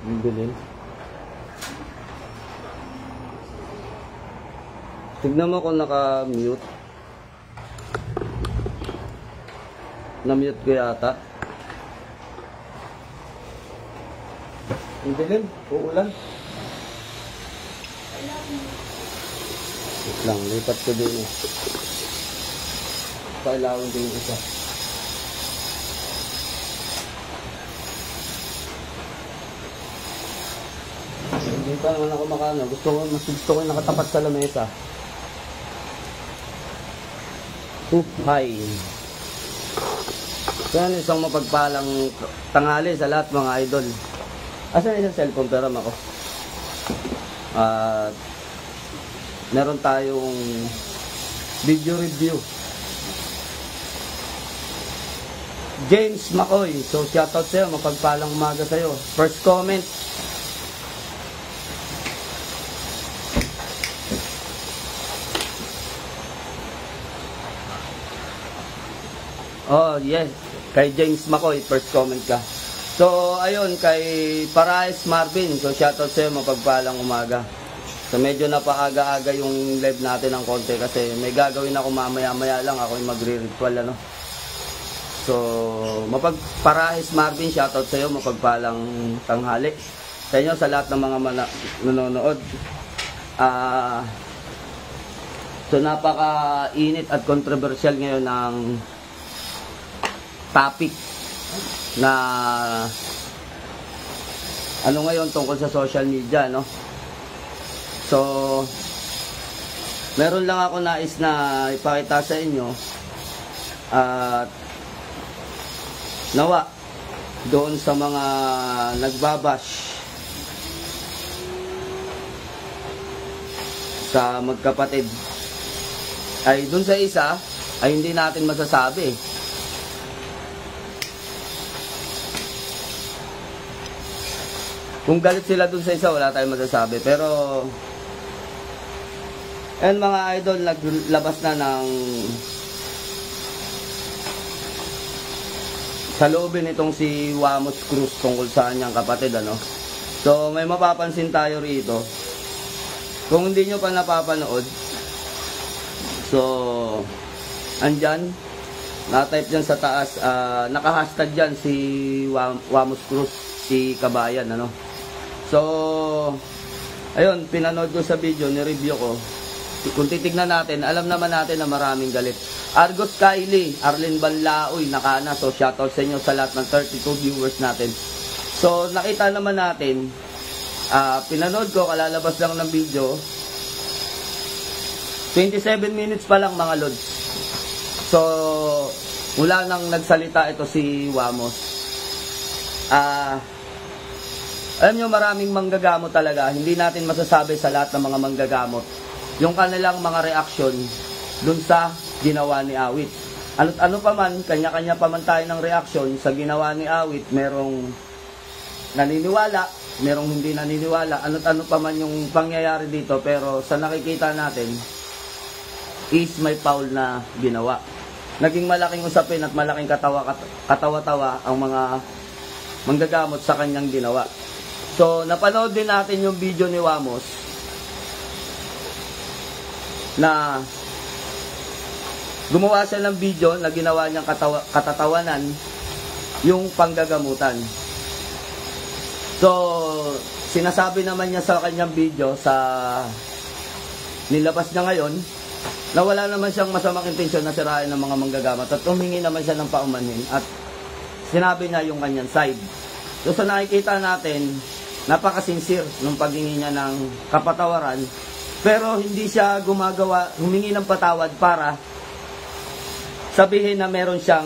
Yung bilhin. Tignan mo kung naka-mute. Na-mute ko yata. Yung bilhin, uulan. Wait lang, lipat ko din eh. Kailangan din yung isa. Hindi pa naman ako makano. Mas gusto ko yung nakatapat sa lamesa. Hi. Yan isang mapagpalang tanghali sa lahat mga idol. Asan isang cellphone pero ako? Meron tayong video review. James McCoy. So shoutout sa'yo. Mapagpalang umaga sa'yo. First comment. Oh, yes. Kay James McCoy, first comment ka. So, ayun, kay Parais Marvin. So, shoutout sa'yo, mapagpalang umaga. So, medyo napaaga-aga yung live natin ng konti kasi may gagawin ako mamaya-maya lang. Ako yung magre-ritual, ano. So, Parais Marvin, shoutout sa'yo, mapagpalang tanghali. Sa inyo, sa lahat ng mga nanonood. So, napaka-init at controversial ngayon ng topic na ano ngayon tungkol sa social media, no? So, meron lang ako nais na ipakita sa inyo at nawa doon sa mga nagbabash sa magkapatid ay doon sa isa ay hindi natin masasabi. Kung galit sila dun sa isa, wala tayong masasabi. Pero, and mga idol, naglabas na ng saloobin itong si Wamos Cruz tungkol sa kanyang kapatid, ano. So, may mapapansin tayo rito. Kung hindi nyo pa napapanood, so, andyan, na-type dyan sa taas, naka-hashtag dyan si Wamos Cruz, si Kabayan, ano. So, ayun, pinanood ko sa video, ni-review ko. Kung titignan natin, alam naman natin na maraming galit. Argos Kylie, Arlene Banlaoy, nakana. So, shoutout sa inyo sa lahat ng 32 viewers natin. So, nakita naman natin, pinanood ko, kalalabas lang ng video, 27 minutes pa lang mga lods. So, mula nang nagsalita ito si Wamos, alam nyo, maraming manggagamot talaga. Hindi natin masasabi sa lahat ng mga manggagamot yung kanilang mga reaksyon dun sa ginawa ni Awit. Ano pa man, kanya-kanya pa man tayo ng reaksyon sa ginawa ni Awit. Merong naniniwala, merong hindi naniniwala. Ano pa man yung pangyayari dito, pero sa nakikita natin is may foul na ginawa. Naging malaking usapin at malaking katawa-tawa ang mga manggagamot sa kanyang ginawa. So, napanood din natin yung video ni Wamos na gumawa siya ng video na ginawa niyang katatawanan yung panggagamutan. So, sinasabi naman niya sa kanyang video sa nilabas niya ngayon na wala naman siyang masamang intensyon na sirain ng mga manggagamot at humingi naman siya ng paumanhin at sinabi niya yung kanyang side. So, sa nakikita natin, napaka-sincere nung paghingi niya ng kapatawaran, pero hindi siya humingi ng patawad para sabihin na meron siyang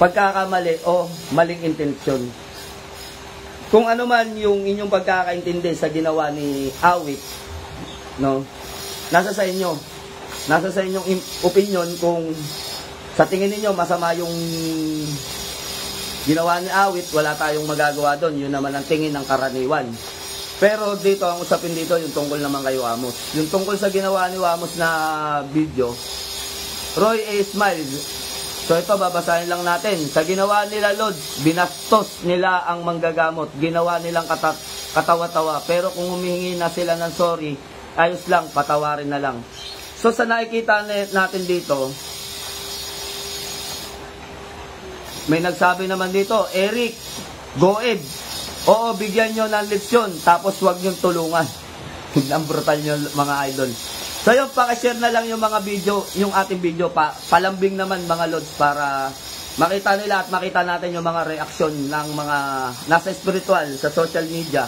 pagkakamali o maling intensyon. Kung ano man yung inyong pagkakaintindi sa ginawa ni Awit, no, nasa sa inyo. Nasa sa inyong opinion kung sa tingin niyo masama yung ginawa ni Awit, wala tayong magagawa doon. Yun naman ang tingin ng karaniwan. Pero dito, ang usapin dito, yung tungkol naman kay Wamos. Yung tungkol sa ginawa ni Wamos na video, Roy A. Smile, So ito, babasahin lang natin. Sa ginawa nila, Lods, binastos nila ang manggagamot. Ginawa nilang katawa-tawa. Pero kung humihingi na sila ng sorry, ayos lang, patawarin na lang. So sa nakikita natin dito, may nagsabi naman dito, Eric, Goed, oo, bigyan nyo ng leksyon, tapos huwag nyo tulungan. Ang brutal nyo, mga idol. So yung pakishare na lang yung mga video, yung ating video, palambing naman mga Lods, para makita nila at makita natin yung mga reaksyon ng mga nasa spiritual sa social media.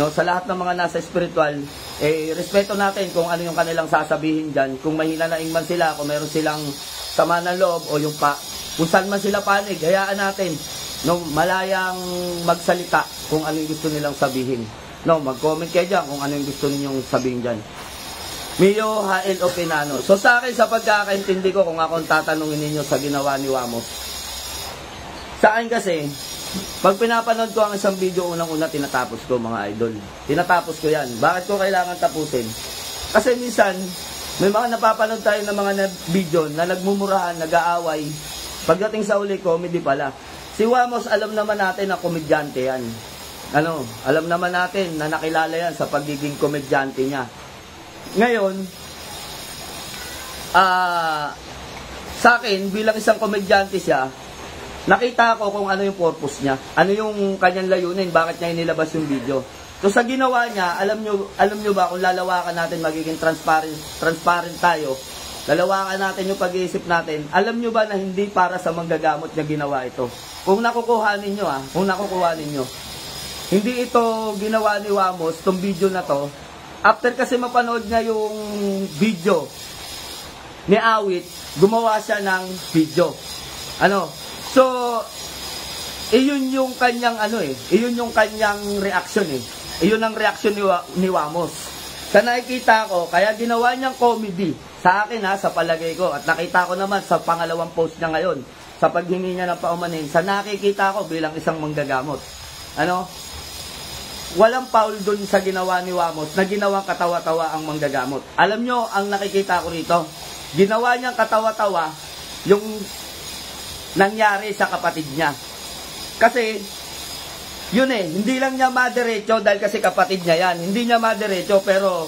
No, sa lahat ng mga nasa spiritual, respeto natin kung ano yung kanilang sasabihin dyan. Kung mahina na man sila, kung meron silang sama ng loob, o yung kung saan man sila panig, hayaan natin, no, malayang magsalita kung ano yung gusto nilang sabihin. No, mag-comment kayo dyan kung ano yung gusto ninyong sabihin dyan. Mio H.L. Opinano. So sa akin, sa pagkakaintindi ko, kung akong tatanungin ninyo sa ginawa ni Wamos, sa akin kasi, pag pinapanood ko ang isang video, unang-una tinatapos ko, mga idol. Tinatapos ko yan. Bakit ko kailangan tapusin? Kasi minsan, may mga napapanood tayo ng mga video na nagmumurahan, nag-aaway. Pagdating sa uli, comedy pala. Si Wamos, alam naman natin na komedyante yan. Ano, alam naman natin na nakilala yan sa pagiging komedyante niya. Ngayon, sa akin, bilang isang komedyante siya, nakita ko kung ano yung purpose niya. Ano yung kanyang layunin, bakit niya inilabas yung video. So sa ginawa niya, alam nyo ba, kung lalawakan natin, magiging transparent tayo, lalawakan natin yung pag-iisip natin, alam nyo ba na hindi para sa manggagamot niya ginawa ito? Kung nakukuhanin nyo, hindi ito ginawa ni Wamos, itong video na to. After kasi mapanood niya yung video ni Awit, gumawa siya ng video. Ano? So, iyon yung kanyang iyon yung kanyang reaction Iyon ang reaction ni Wamos. Sa nakikita ko, kaya ginawa niyang comedy. Sa akin sa palagay ko, at nakita ko naman sa pangalawang post niya ngayon, sa paghingi niya ng paumanhin, sa nakikita ko bilang isang manggagamot. Ano? Walang foul dun sa ginawa ni Wamos na ginawang katawa-tawa ang manggagamot. Alam nyo, ang nakikita ko rito, ginawa niyang katawa-tawa yung nangyari sa kapatid niya. Kasi, yun hindi lang niya madiretso dahil kasi kapatid niya yan. Hindi niya madiretso, pero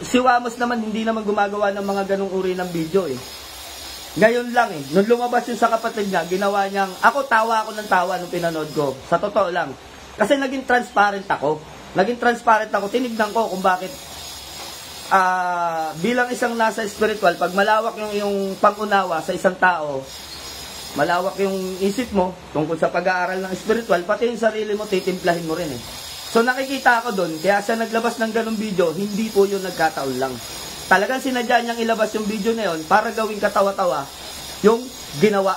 si Wamos naman hindi naman gumagawa ng mga ganong uri ng video Ngayon lang nung lumabas yun sa kapatid niya, ginawa niyang, tawa ako ng tawa nung pinanood ko. Sa totoo lang. Kasi naging transparent ako. Tinignan ko kung bakit bilang isang nasa spiritual, pag malawak yung pangunawa sa isang tao, malawak yung isip mo tungkol sa pag-aaral ng spiritual, pati yung sarili mo, titimplahin mo rin So nakikita ako doon, kaya siya naglabas ng ganung video, hindi po yun nagkataon lang. Talagang sinadya niyang ilabas yung video na yun para gawing katawa-tawa yung ginawa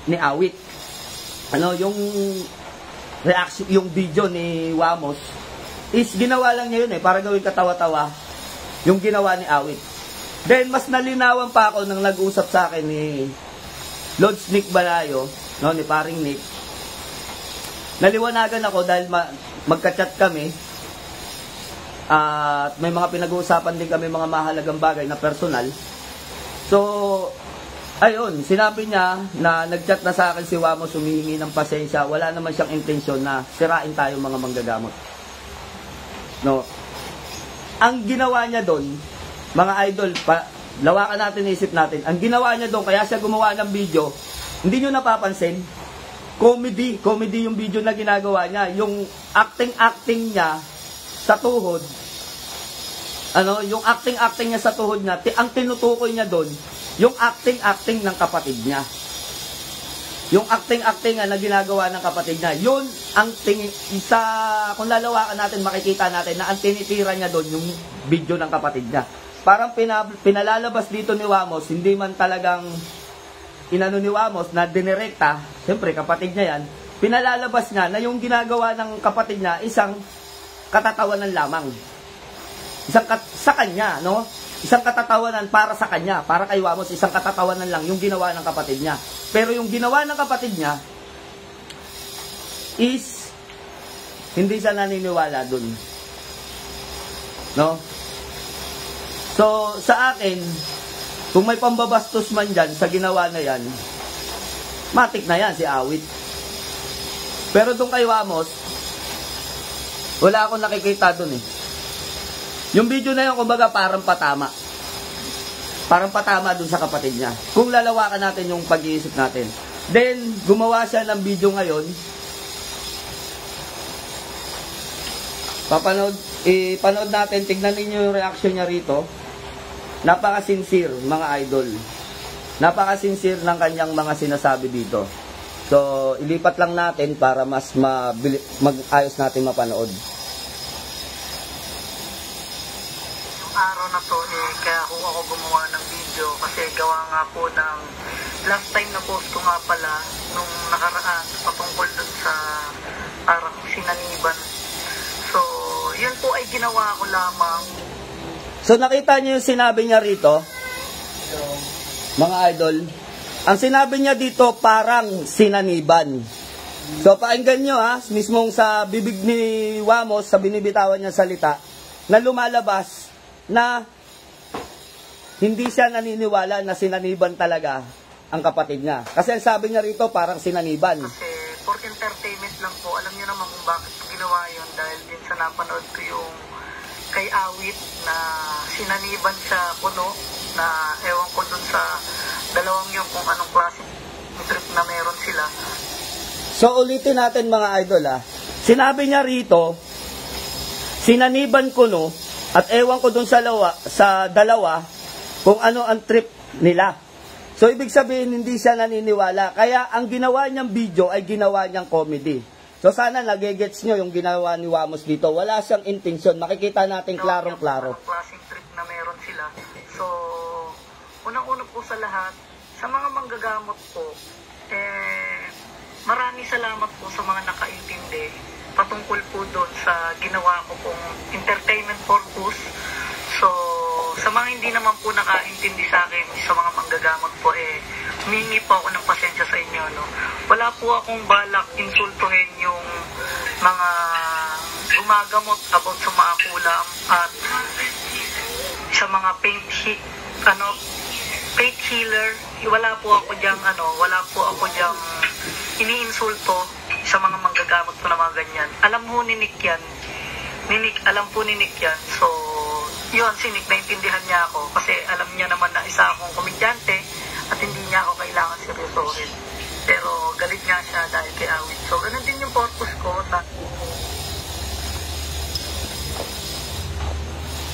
ni Awit. Yung reaction, yung video ni Wamos is ginawa lang niya yun para gawing katawa-tawa yung ginawa ni Awit. Then mas nalinawan pa ako nang nag-usap sa akin ni Lods Nick Balayo, ni paring Nick. Naliwanagan ako dahil magka-chat kami at may mga pinag-uusapan din kami, mga mahalagang bagay na personal. So ayun, sinabi niya na nag-chat na sa akin si Wamos, humihingi ng pasensya. Wala naman siyang intensyon na sirain tayo mga manggagamot. No. Ang ginawa niya doon, mga idol, lawakan natin, isip natin. Ang ginawa niya doon, kaya siya gumawa ng video, hindi niyo napapansin, comedy yung video na ginagawa niya. Yung acting niya sa tuhod, yung acting niya sa tuhod niya, ang tinutukoy niya doon, yung acting ng kapatid niya. Yung acting na ginagawa ng kapatid niya, yun ang kung lalawakan natin, makikita natin na ang tinitira niya doon, yung video ng kapatid niya. Parang pinalalabas dito ni Wamos, hindi man talagang inano ni Wamos na dinirekta, siyempre kapatid niya yan, pinalalabas niya na yung ginagawa ng kapatid niya, isang katatawanan lamang. Sa kanya, Isang katatawanan para sa kanya, para kay Wamos, isang katatawanan lang yung ginawa ng kapatid niya. Pero yung ginawa ng kapatid niya is hindi siya naniniwala dun. So, sa akin, Kung may pambabastos man dyan sa ginawa na yan, matik na yan si Awit. Pero doon kay Wamos, wala akong nakikita doon eh. Yung video na yun, kumbaga parang patama. Parang patama doon sa kapatid niya. Kung lalawakan natin yung pag-iisip natin. Then, gumawa siya ng video ngayon. Ipanood natin, tignan ninyo yung reaction niya rito. Napaka-sincere, mga idol. Napaka-sincere ng kanyang mga sinasabi dito. So, ilipat lang natin para mas mag-ayos natin mapanood. Yung araw na to, kaya ako gumawa ng video kasi gawa nga po ng last time na post ko nga pala nung nakaraan patungkol dun sa parang sinaniban. So, yun po ay ginawa ko lamang. So, nakita niyo yung sinabi niya rito? Mga idol, ang sinabi niya dito parang sinaniban. So, painggan nyo ha, mismong sa bibig ni Wamos, sa binibitawan niya salita, na lumalabas na hindi siya naniniwala na sinaniban talaga ang kapatid niya. Kasi sabi niya rito parang sinaniban. Kasi for entertainment lang po, alam niyo naman kung bakit ko ginawa yun dahil din sa napanood ko yung kay Awit na sinaniban siya puno na ewan ko dun sa dalawang yung kung anong klase trip na meron sila. So ulitin natin mga idol ha. Sinabi niya rito, sinaniban ko no, at ewan ko dun sa dalawa kung ano ang trip nila. So ibig sabihin hindi siya naniniwala. Kaya ang ginawa niyang video ay ginawa niyang comedy. So sana nagigets nyo yung ginawa ni Wamos dito. Wala siyang intensyon. Makikita natin klarong-klaro. Anong klaseng trip na meron sila. So, unang-una po sa lahat, sa mga manggagamot po, maraming salamat po sa mga nakaintindi patungkol po doon sa ginawa ko pong entertainment purpose. So, sa mga hindi naman po nakaintindi sa akin, sa mga manggagamot po, humingi po ako ng pasensya sa inyo, no? Wala po akong balak insultuhin yung mga gumagamot about sa mga kulam at sa mga paint healer. Wala po ako diyang iniinsulto sa mga manggagamot po na mga ganyan. Alam po ni Nick yan. So, yun, si Nick, naintindihan niya ako kasi alam niya naman na isa akong komedyante at hindi niya ako kailangan seryosohin. Pero galit nga siya dahil kay Awit. So, ganun din yung purpose ko na...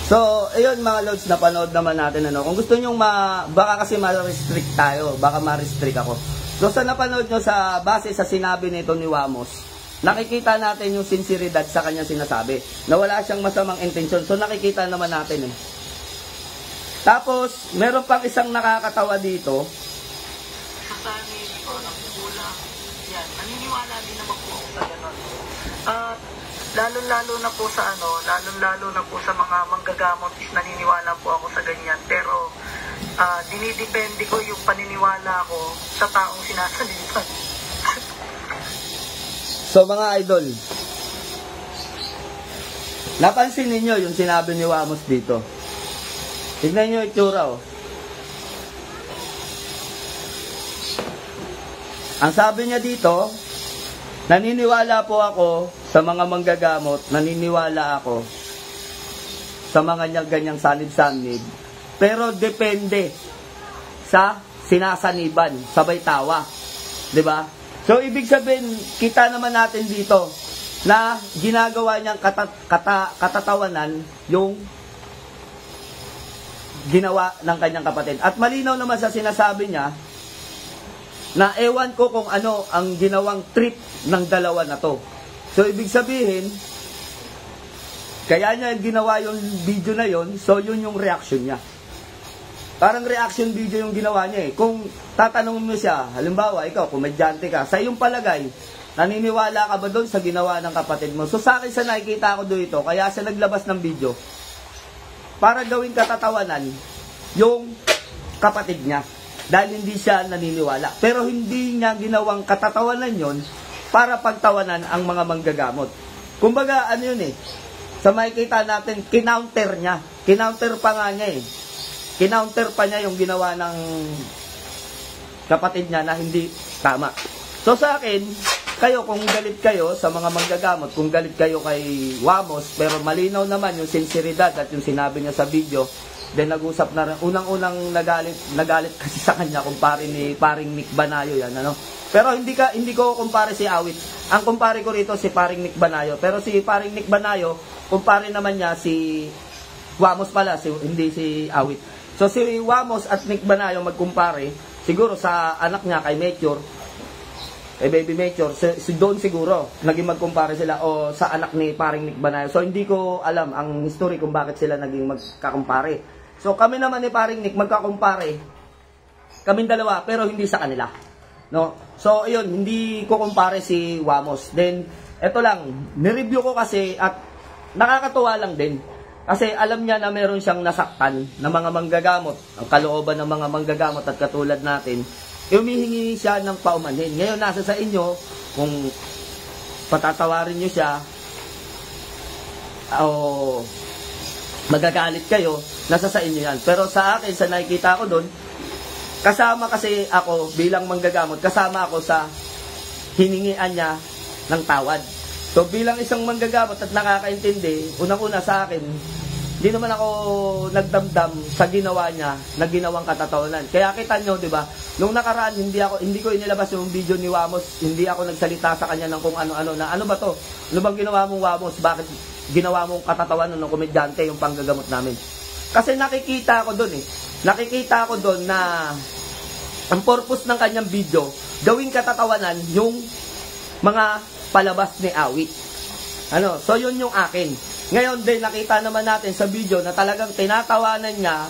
So, ayun mga lods, napanood naman natin ano. Kung gusto nyo baka kasi ma-restrict tayo, baka ma-restrict ako. So, sa napanood nyo sa base sa sinabi nito ni Wamos, nakikita natin yung sinseridad sa kanyang sinasabi, na wala siyang masamang intensyon. So, nakikita naman natin eh. Tapos, meron pang isang nakakatawa dito. Sasanin ko ng kulang. Yan, naniniwala din naman po ako sa ganon. At lalo-lalo na po sa mga manggagamot is naniniwala po ako sa ganyan. Pero dinidepende ko yung paniniwala ko sa taong sinasalitan. So mga idol, napansin ninyo yung sinabi ni Wamos dito. Tignan nyo yung itsura oh. Ang sabi niya dito, naniniwala po ako sa mga manggagamot, naniniwala ako sa mga ganyang sanib-sanib, pero depende sa sinasaniban, sabay tawa. 'Di ba? So, ibig sabihin, kita naman natin dito na ginagawa niyang katatawanan yung ginawa ng kanyang kapatid. At malinaw naman sa sinasabi niya na ewan ko kung ano ang ginawang trip ng dalawa na to. So, ibig sabihin, kaya niya ginawa yung video na yon, so yun yung reaction niya. Parang reaction video yung ginawa niya eh. Kung tatanungin mo siya, halimbawa, ikaw, komedyante ka, sa iyong palagay, naniniwala ka ba doon sa ginawa ng kapatid mo? So sa akin sa nakikita ko dito, kaya siya naglabas ng video, para gawing katatawanan yung kapatid niya. Dahil hindi siya naniniwala. Pero hindi niya ginawang katatawanan yon para pagtawanan ang mga manggagamot. Kumbaga, ano yun eh, sa makikita natin, kinounter niya. Kinounter pa nga niya eh. kinounter pa niya yung ginawa ng kapatid niya na hindi tama. So sa akin, kayo kung galit kayo sa mga manggagamot, kung galit kayo kay Wamos, pero malinaw naman yung sinseridad at yung sinabi niya sa video, then nag-usap na rin, unang-unang nagalit kasi sa kanya kumpare ni paring Nick Banayo yan, ano. Pero hindi ko kumpare si Awit. Ang kumpare ko rito si paring Nick Banayo. Pero si paring Nick Banayo, kumpare naman niya si Wamos pala, hindi si Awit. So si Wamos at Nick Banayo magkumpare, siguro sa anak niya kay Mature, Baby Mature, si Don siguro, naging magkumpare sila o sa anak ni paring Nick Banayo. So hindi ko alam ang history kung bakit sila naging magkakumpare. So kami naman ni paring Nick magkakumpare, kaming dalawa pero hindi sa kanila. No? So ayun, hindi ko kumpare si Wamos. Then eto lang, ni-review ko kasi at nakakatuwa lang din. Kasi alam niya na meron siyang nasaktan na mga manggagamot, ang kalooban ng mga manggagamot at katulad natin, humihingi siya ng paumanhin. Ngayon, nasa sa inyo kung patatawarin nyo siya o magagalit kayo, nasa sa inyo yan. Pero sa akin, sa nakikita ko doon, kasama kasi ako bilang manggagamot, kasama ako sa hiningian niya ng tawad. So bilang isang manggagamot at nakakaintindi, unang-una sa akin, hindi naman ako nagdamdam sa ginawa niya na ginawang katatawanan. Kaya kita nyo, di ba? Nung nakaraan, hindi ko inilabas yung video ni Wamos. Hindi ako nagsalita sa kanya ng kung ano-ano na ano ba to? Ano bang ginawa mong Wamos? Bakit ginawa mong katatawanan ng komedyante yung panggagamot namin? Kasi nakikita ko doon Nakikita ko doon na ang purpose ng kanyang video, gawing katatawanan yung mga palabas ni Awit. So yun yung akin. Ngayon din nakita naman natin sa video na talagang tinatawanan niya,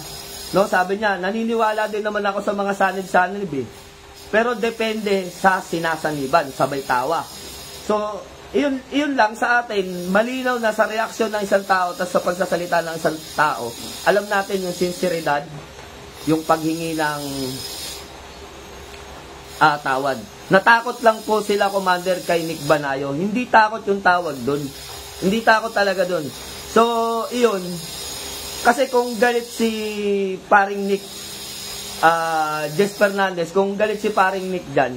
no? Sabi niya, naniniwala din naman ako sa mga sanib-sanib Pero depende sa sinasaniban, sabay tawa. So, iyon lang sa atin, malinaw na sa reaksyon ng isang tao at sa pagsasalita ng isang tao. Alam natin yung sinseridad, yung paghingi ng tawad. Natakot lang po sila, Commander, kay Nick Banayo. Hindi takot yung tawag doon. Hindi takot talaga doon. So, iyon. Kasi kung galit si paring Nick, Jess Fernandez, kung galit si paring Nick dyan,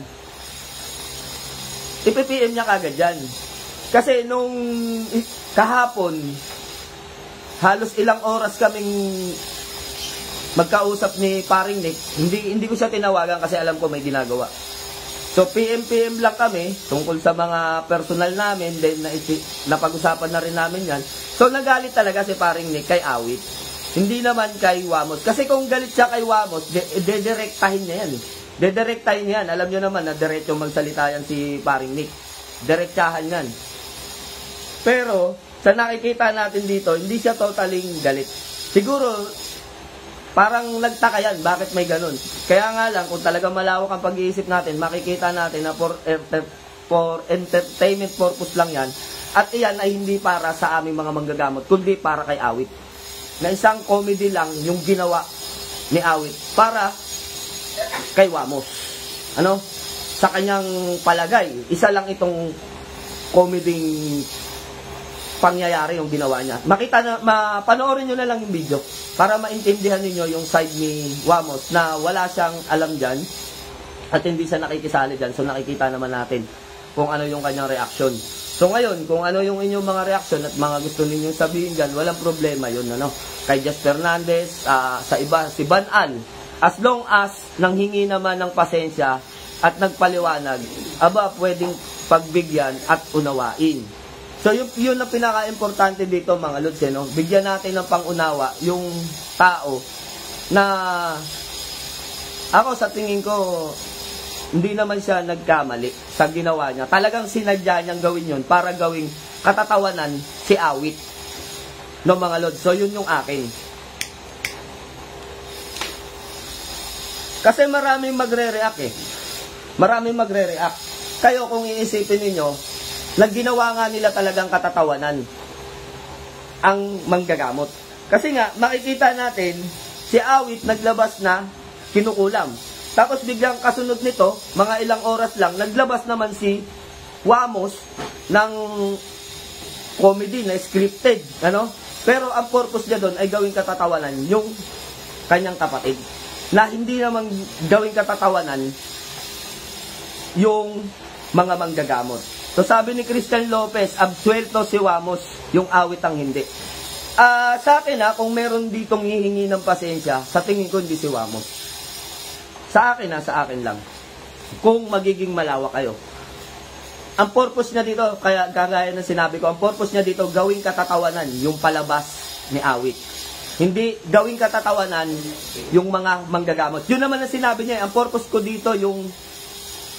ipipm niya kagad dyan. Kasi nung kahapon, halos ilang oras kaming magkausap ni paring Nick, hindi ko siya tinawagan kasi alam ko may ginagawa. So, PM lang kami tungkol sa mga personal namin, then napag-usapan na rin namin yan. So, nagalit talaga si paring Nick kay Awit. Hindi naman kay Wamos. Kasi kung galit siya kay Wamos, dedirektahin niya yan. Dedirektahin niya yan. Alam niyo naman na diretso magsalita yan si paring Nick. Direktahan yan. Pero, sa nakikita natin dito, hindi siya totaling galit. Siguro, parang nagtaka yan, bakit may ganun? Kaya nga lang, kung talaga malawak ang pag-iisip natin, makikita natin na for entertainment purpose lang yan. At iyan ay hindi para sa aming mga manggagamot, kundi para kay Awit. Na isang comedy lang yung ginawa ni Awit para kay Wamos. Sa kanyang palagay, isa lang itong comedy pangyayari yung ginawa niya. Panoorin nyo na lang yung video para maintindihan niyo yung side ni Wamos na wala siyang alam dyan at hindi siya nakikisali dyan. So nakikita naman natin kung ano yung kanyang reaction. So ngayon, kung ano yung inyong mga reaction at mga gusto ninyong sabihin dyan, walang problema yun. Kay Jess Fernandez, sa iba, si Banal, as long as nanghingi naman ng pasensya at nagpaliwanag, pwedeng pagbigyan at unawain. So, yun ang pinaka-importante dito, mga Lods, Bigyan natin ng pangunawa yung tao na ako sa tingin ko, hindi naman siya nagkamali sa ginawa niya. Talagang sinadya niyang gawin yun para gawing katatawanan si Awit. Mga Lods. So, yun yung akin. Kasi maraming magre-react Maraming magre-react. Kayo kung iisipin niyo, ginawa nga nila talagang katatawanan ang manggagamot. Kasi nga, makikita natin, si Awit naglabas na kinukulam. Tapos biglang kasunod nito, mga ilang oras lang, naglabas naman si Wamos ng comedy na scripted. Pero ang purpose niya doon ay gawing katatawanan yung kanyang kapatid. Na hindi naman gawing katatawanan yung mga manggagamot. So sabi ni Christian Lopez, absuelto si Wamos, yung awit ang hindi. Sa akin kung meron ditong hihingi ng pasensya, sa tingin ko hindi si Wamos. Sa akin lang. Kung magiging malawak kayo. Ang purpose niya dito, kaya gagaya ng sinabi ko, ang purpose niya dito, gawing katatawanan yung palabas ni awit. Hindi gawing katatawanan yung mga manggagamot. Yun naman ang sinabi niya, ang purpose ko dito, yung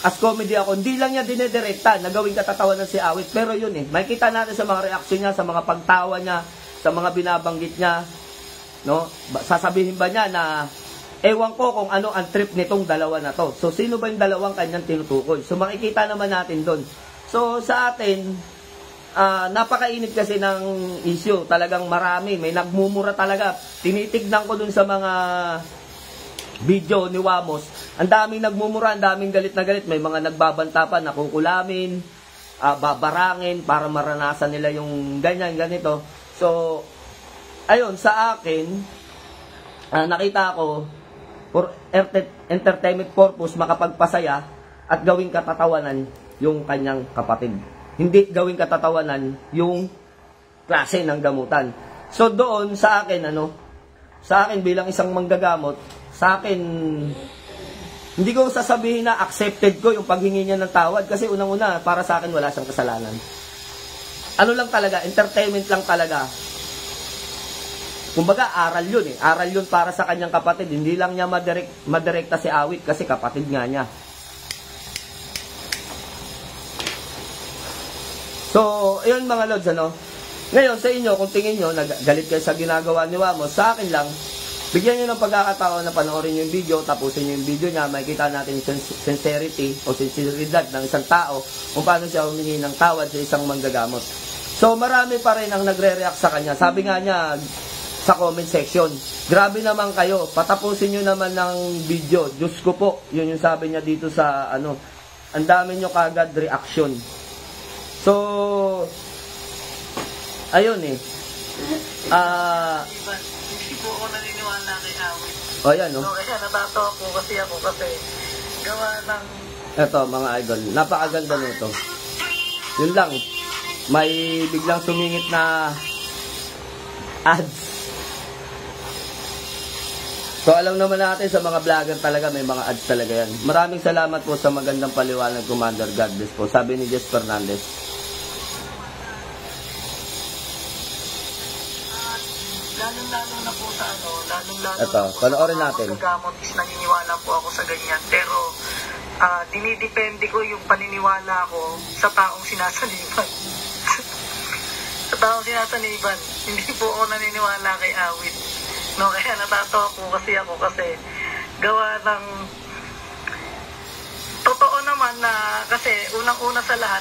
as comedy ako, hindi lang niya dinedirekta na gawing katatawanan si awit. Pero yun makikita natin sa mga reaksyon niya, sa mga pagtawa niya, sa mga binabanggit niya, no? Sasabihin ba niya na, ewan ko kung ano ang trip nitong dalawa na to. So, sino ba yung dalawang kanyang tinutukoy? So, makikita naman natin doon. So, sa atin, napakainit kasi ng issue. Talagang marami. May nagmumura talaga. Tinitignan ko dun sa mga video ni Wamos. Ang daming nagmumura, ang daming galit na galit. May mga nagbabanta pa, nakukulamin, babarangin, para maranasan nila yung ganyan, ganito. So, ayun, sa akin, nakita ko, for entertainment purpose, makapagpasaya at gawing katatawanan yung kanyang kapatid. Hindi gawing katatawanan yung klase ng gamutan. So doon sa akin, sa akin bilang isang manggagamot, sa akin, hindi ko sasabihin na accepted ko yung paghingi niya ng tawad kasi unang-una, para sa akin wala siyang kasalanan. Ano lang talaga, entertainment lang talaga. Kumbaga, aral yun Aral yun para sa kanyang kapatid. Hindi lang niya madirekta si awit kasi kapatid nga niya. So, ayun mga lods, Ngayon, sa inyo, kung tingin nyo, galit kayo sa ginagawa ni Wamos, sa akin lang, bigyan nyo ng pagkakataon na panoorin nyo yung video, tapusin nyo yung video niya, makikita natin yung sincerity o sinceridad ng isang tao kung paano siya humingi ng tawad sa isang manggagamot. So, marami pa rin ang nagre-react sa kanya. Sabi nga niya, sa comment section, grabe naman kayo, patapusin nyo naman ng video. Diyos ko po, yun yung sabi niya dito sa, ang dami nyo kagad reaction. So, ayun Hindi po ako naniniwala kay awit. Yan Kaya natatawa po kasi gawa ng... Eto, mga idol, napakaganda nito. Yun lang, may biglang sumingit na ads. So, alam naman natin sa mga vlogger talaga, may mga ads talaga yan. Maraming salamat po sa magandang paliwanag, Commander. God bless po. Sabi ni Jess Fernandez. Lalong-lalo na po sa lalong-lalo Ito, panoorin natin. Gamot is naniniwala po ako sa ganyan. Pero, dinidepende ko yung paniniwala ko sa taong sinasaniban. Sa taong sinasaniban. Hindi po ako naniniwala kay awit. Kaya natatawa po kasi gawa ng totoo naman na kasi unang-una sa lahat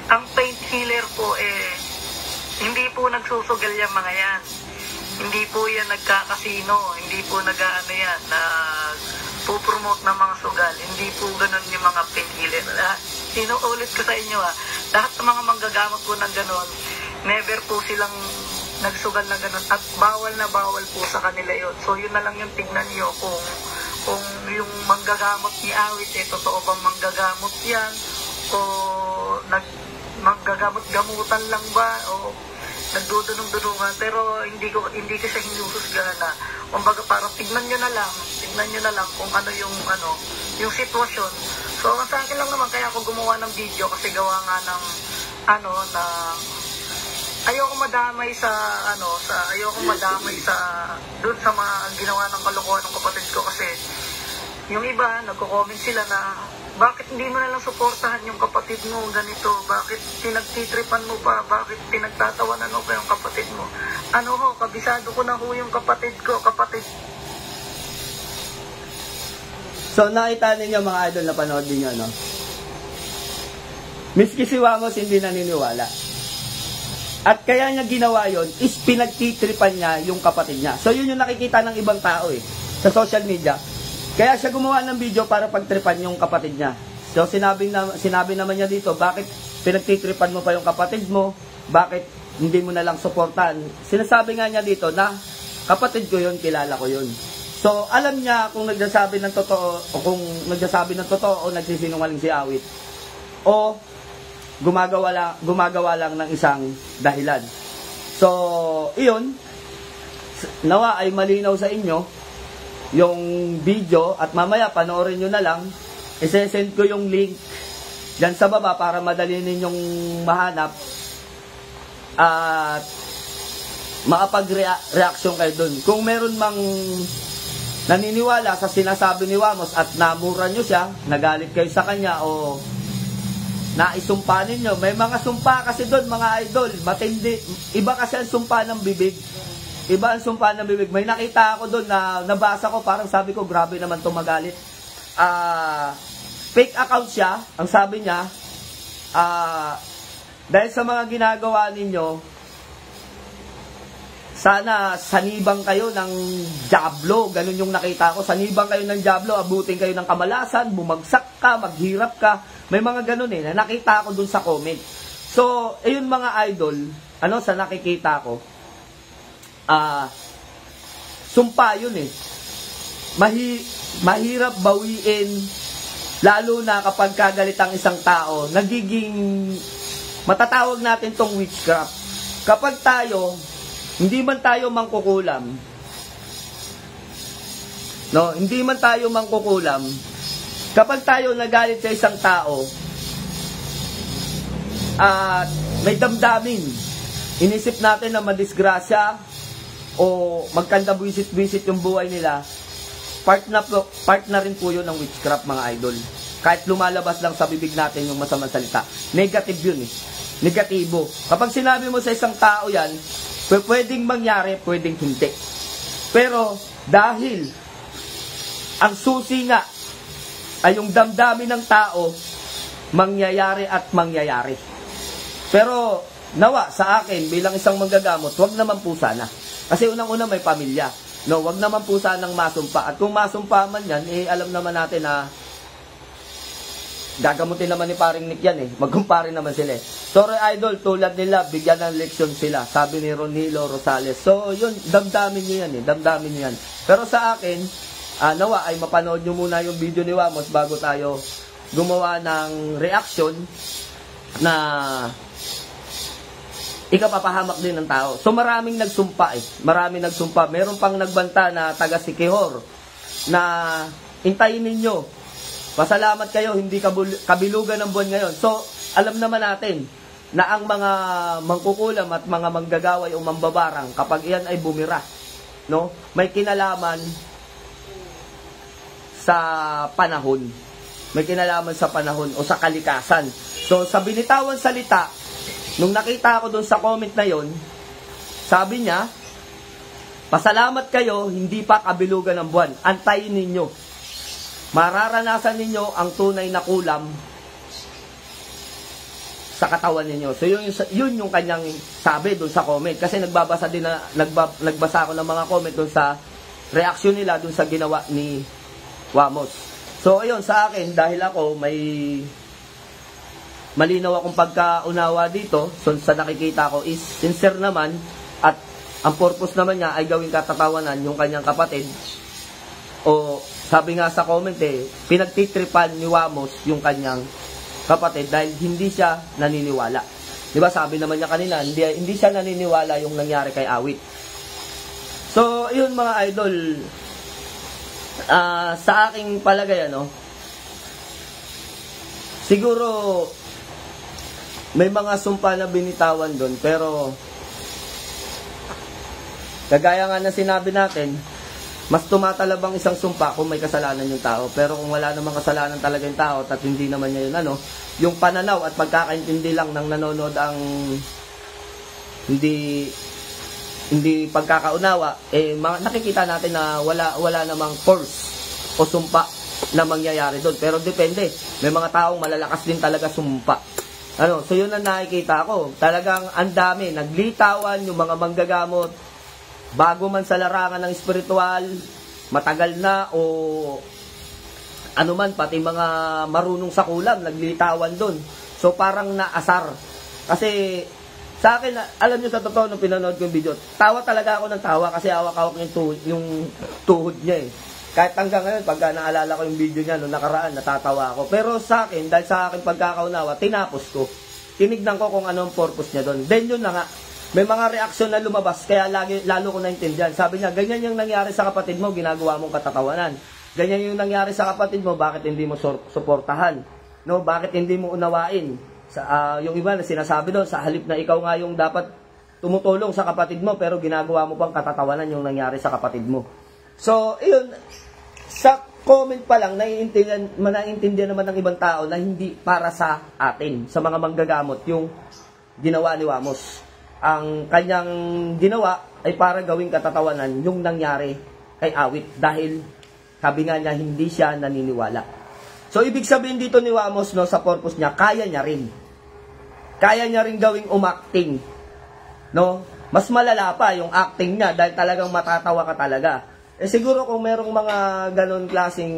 ang painkiller po hindi po nagsusugal yung mga yan. Hindi po yan nagkakasino, hindi po nag-ano yan, po-promote ng mga sugal. Hindi po ganun yung mga painkiller. Sinuulit ko sa inyo lahat ng mga manggagamot po ng ganun, never po silang nagsugal na ganun at bawal na bawal po sa kanila yun. So yun na lang yung tignan nyo kung yung manggagamot ni awit totoo bang manggagamot yan o manggagamot-gamutan lang ba o nagdudunong-dunungan. Pero hindi ko siya hinuhusgahan na kumbaga parang tignan nyo na lang kung ano yung sitwasyon. So sa akin lang naman kaya ako gumawa ng video kasi gawa nga ng ayoko madamay sa doon sa mga ginawa ng kalokohan ng kapatid ko kasi yung iba nagko-comment sila na bakit hindi mo na lang suportahan yung kapatid mo ganito, bakit pinagtitripan mo pa, bakit pinagtatawanan mo pa yung kapatid mo. Kabisado ko na yung kapatid ko. So nakita ninyo mga idol na panood niyo miski si Wamos hindi naniniwala. At kaya niya ginawa yon is pinagtitripan niya yung kapatid niya. So yun yung nakikita ng ibang tao sa social media. Kaya siya gumawa ng video para pagtripan yung kapatid niya. So sinabi naman niya dito, bakit pinagtitripan mo pa yung kapatid mo? Bakit hindi mo na lang suportahan? Sinasabi nga niya dito na kapatid ko yun, kilala ko yun. So, alam niya kung nagsasabi ng totoo o kung nagsasabi ng totoo o nagsisinungaling si Awit. O gumagawa lang ng isang dahilan. So, iyon, nawa ay malinaw sa inyo yung video at mamaya panoorin nyo na lang. Isesend ko yung link dyan sa baba para madali ninyong mahanap at makapag-reaction kayo dun. Kung meron mang naniniwala sa sinasabi ni Wamos at namura nyo siya, nagalit kayo sa kanya o naisumpa ninyo, may mga sumpa kasi doon mga idol, matindi. Iba kasi ang sumpa ng bibig. Iba ang sumpa ng bibig. May nakita ako doon na nabasa ko, parang sabi ko, grabe naman itong magalit. Fake account siya, ang sabi niya, dahil sa mga ginagawa ninyo, sana sanibang kayo ng Diablo. Ganun yung nakita ko. Sanibang kayo ng Diablo, abutin kayo ng kamalasan, bumagsak ka, maghirap ka. May mga ganun na nakita ko dun sa comment. So, ayun mga idol, sa nakikita ko, sumpa yun mahirap bawiin, lalo na kapag kagalit ang isang tao, matatawag natin tong witchcraft. Kapag hindi man tayo mangkukulam, kapag tayo nagalit sa isang tao, at may damdamin, inisip natin na madisgrasya, o magkanda-buisit-buisit yung buhay nila, part na rin po yun ng witchcraft mga idol. Kahit lumalabas lang sa bibig natin yung masamang salita. Negative yun Negatibo. Kapag sinabi mo sa isang tao yan, pwedeng mangyari, pwedeng hindi. Pero, dahil ang susi nga ay yung damdamin ng tao, mangyayari at mangyayari. Pero, nawa sa akin, bilang isang manggagamot, wag naman po sana. Kasi unang-una may pamilya. Wag naman po sanang masumpa. At kung masumpa man yan, alam naman natin na gagamutin naman ni paring Nick yan Magkumpare naman sila Sorry idol, tulad nila, bigyan ng leksyon sila. Sabi ni Ronilo Rosales. So, yun, damdamin nyo yan Damdamin nyo yan. Pero sa akin, nawa ay mapanood nyo muna yung video ni Wamos bago tayo gumawa ng reaction na ikapapahamak din ng tao. So maraming nagsumpa Maraming nagsumpa. Meron pang nagbanta na taga Sikihor na intayin ninyo. Pasalamat kayo, hindi kabilugan ng buwan ngayon. So, alam naman natin na ang mga mangkukulam at mga manggagaway o mambabarang, kapag iyan ay bumira, may kinalaman sa panahon. May kinalaman sa panahon o sa kalikasan. So, sa binitawan salita, nung nakita ko dun sa comment na yon, sabi niya, pasalamat kayo, hindi pa kabilugan ng buwan. Antayin ninyo. Mararanasan ninyo ang tunay na kulam sa katawan ninyo. So, yun yung kanyang sabi dun sa comment. Kasi nagbasa ako ng mga comment dun sa reaction nila dun sa ginawa ni Wamos. So, ayun, sa akin, dahil ako may malinaw akong pagkaunawa dito, so sa nakikita ko is sincere naman, at ang purpose naman niya ay gawing katatawanan yung kanyang kapatid. O sabi nga sa comment pinagtitripan ni Wamos yung kanyang kapatid dahil hindi siya naniniwala. Diba sabi naman niya kanina, hindi siya naniniwala yung nangyari kay Awit. So yun mga idol, sa aking palagay siguro may mga sumpa na binitawan doon, pero kagaya nga na sinabi natin, mas tumatalabang isang sumpa kung may kasalanan yung tao. Pero kung wala namang kasalanan talaga yung tao at hindi naman niya yun yung pananaw at pagkakaintindi lang ng nanonood ang hindi pagkakaunawa, nakikita natin na wala namang force o sumpa na mangyayari doon. Pero depende, may mga taong malalakas din talaga sumpa. So yun ang nakikita ko. Talagang ang dami, naglitawan yung mga manggagamot, bago man sa larangan ng espiritual, matagal na o ano man, pati mga marunong sa kulam, naglitawan doon. So parang naasar. Kasi Sa akin, alam nyo sa totoo, nung pinanood ko yung video, tawa talaga ako ng tawa kasi hawak-hawak yung tuhod niya eh. Kahit hanggang ngayon, pagka naalala ko yung video niya noong nakaraan, natatawa ako. Pero sa akin, dahil sa akin pagkakaunawa, tinapos ko. Tinignan ko kung anong purpose niya doon. Then yun na nga, may mga reaksyon na lumabas, kaya lalo ko naintindihan. Sabi niya, ganyan yung nangyari sa kapatid mo, ginagawa mong katatawanan. Ganyan yung nangyari sa kapatid mo, bakit hindi mo suportahan? No, bakit hindi mo unawain? Yung iba na sinasabi doon, sa halip na ikaw nga yung dapat tumutulong sa kapatid mo, pero ginagawa mo pang katatawanan yung nangyari sa kapatid mo. So, yun, sa comment pa lang, naiintindihan naman ng ibang tao na hindi para sa atin, sa mga manggagamot, yung ginawa ni Wamos. Ang kanyang ginawa ay para gawing katatawanan yung nangyari kay Awit, dahil sabi nga niya, hindi siya naniniwala. So, ibig sabihin dito ni Wamos, no, sa purpose niya, kaya niya rin. Kaya niya rin gawing umacting. No? Mas malala pa yung acting niya dahil talagang matatawa ka talaga. Eh siguro kung merong mga ganon klaseng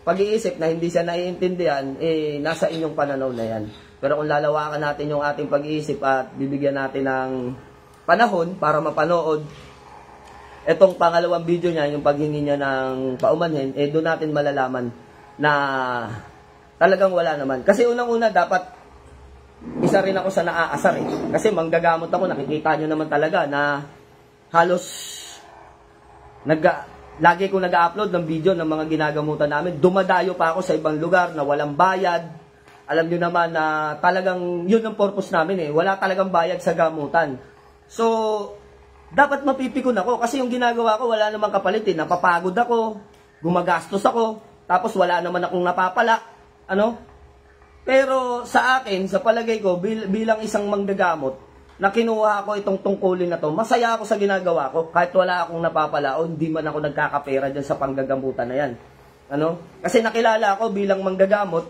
pag-iisip na hindi siya naiintindihan, eh nasa inyong pananaw na yan. Pero kung lalawakan natin yung ating pag-iisip at bibigyan natin ng panahon para mapanood etong pangalawang video niya, yung paghingi niya ng paumanhin, eh doon natin malalaman na talagang wala naman. Kasi unang-una, dapat isa rin ako sa naaasar eh. Kasi manggagamot ako, nakikita nyo naman talaga na halos lagi ko nag-upload ng video ng mga ginagamutan namin. Dumadayo pa ako sa ibang lugar na walang bayad. Alam nyo naman na talagang yun ang purpose namin eh. Wala talagang bayad sa gamutan. So, dapat mapipikon ako kasi yung ginagawa ko wala namang kapalit eh. Napapagod ako, gumagastos ako, tapos wala naman akong napapala, ano? Pero sa akin, sa palagay ko, bilang isang manggagamot, na kinuha ko itong tungkulin na to, masaya ako sa ginagawa ko, kahit wala akong napapala o hindi man ako nagkakapera dyan sa panggagamutan na yan. Ano? Kasi nakilala ako bilang manggagamot,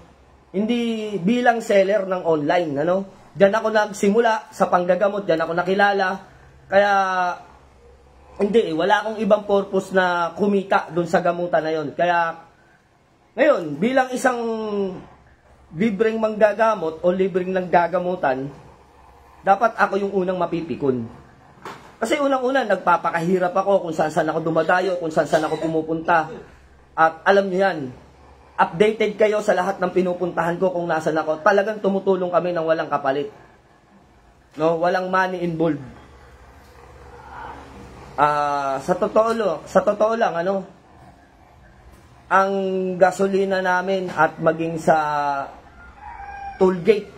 hindi bilang seller ng online, ano? Diyan ako nagsimula sa panggagamot, diyan ako nakilala, kaya hindi, wala akong ibang purpose na kumita dun sa gamutan na yon. Kaya ngayon, bilang isang libreng manggagamot o libreng naggagamutan, dapat ako yung unang mapipikon. Kasi unang-una, nagpapakahirap ako kung saan ako dumadayo, kung saan ako pumupunta. At alam niyo yan, updated kayo sa lahat ng pinupuntahan ko kung nasan ako. Talagang tumutulong kami ng walang kapalit. No, walang money involved. Sa totoo lang, ano, ang gasolina namin at maging sa toll gate,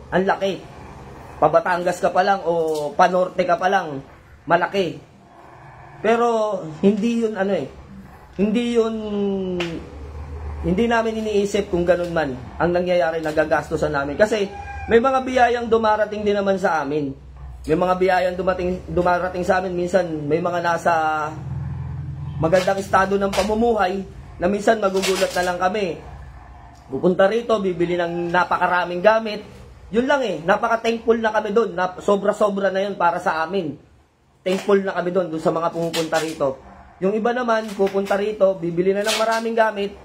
ang laki. Pabatangas ka pa lang o panorte ka pa lang, malaki. Pero hindi yun ano eh. Hindi namin iniisip kung ganun man ang nangyayari, nagagastosan namin. Kasi may mga biyayang dumarating din naman sa amin. May mga biyayang dumarating sa amin. Minsan may mga nasa magandang estado ng pamumuhay na minsan magugulat na lang kami. Pupunta rito, bibili ng napakaraming gamit. Yun lang eh, napaka-thankful na kami doon. Sobra-sobra na yun para sa amin. Thankful na kami doon sa mga pumupunta rito. Yung iba naman, pupunta rito, bibili na ng maraming gamit,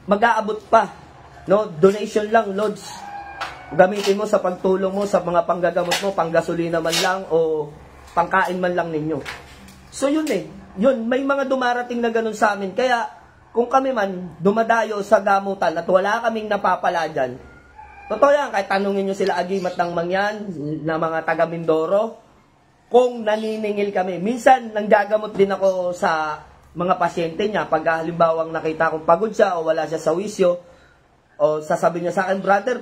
mag-aabot pa. No? Donation lang, Lods. Gamitin mo sa pagtulong mo sa mga panggagamot mo, panggasolina man lang o pangkain man lang ninyo. So yun eh. Yun, may mga dumarating na ganun sa amin. Kaya, kung kami man dumadayo sa gamutan at wala kaming napapala dyan, totoo yan, kahit tanungin nyo sila Agimat ng Mangyan, na mga taga Mindoro, kung naniningil kami. Minsan, nanggagamot din ako sa mga pasyente niya. Pag halimbawang nakita kong pagod siya o wala siya sa wisyo, o sasabihin niya sa akin, brother,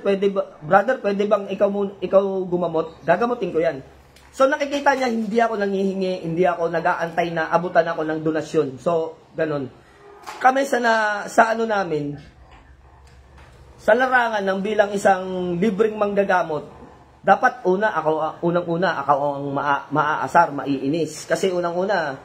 pwede bang ikaw gumamot? Gagamotin ko yan. So nakikita niya, hindi ako nangihingi, hindi ako nag-aantay na abutan ako ng donasyon. So, ganun. Kami sa ano namin, sa larangan ng bilang isang libreng manggagamot, dapat unang-una ako ang maaasar, maiinis. Kasi unang-una,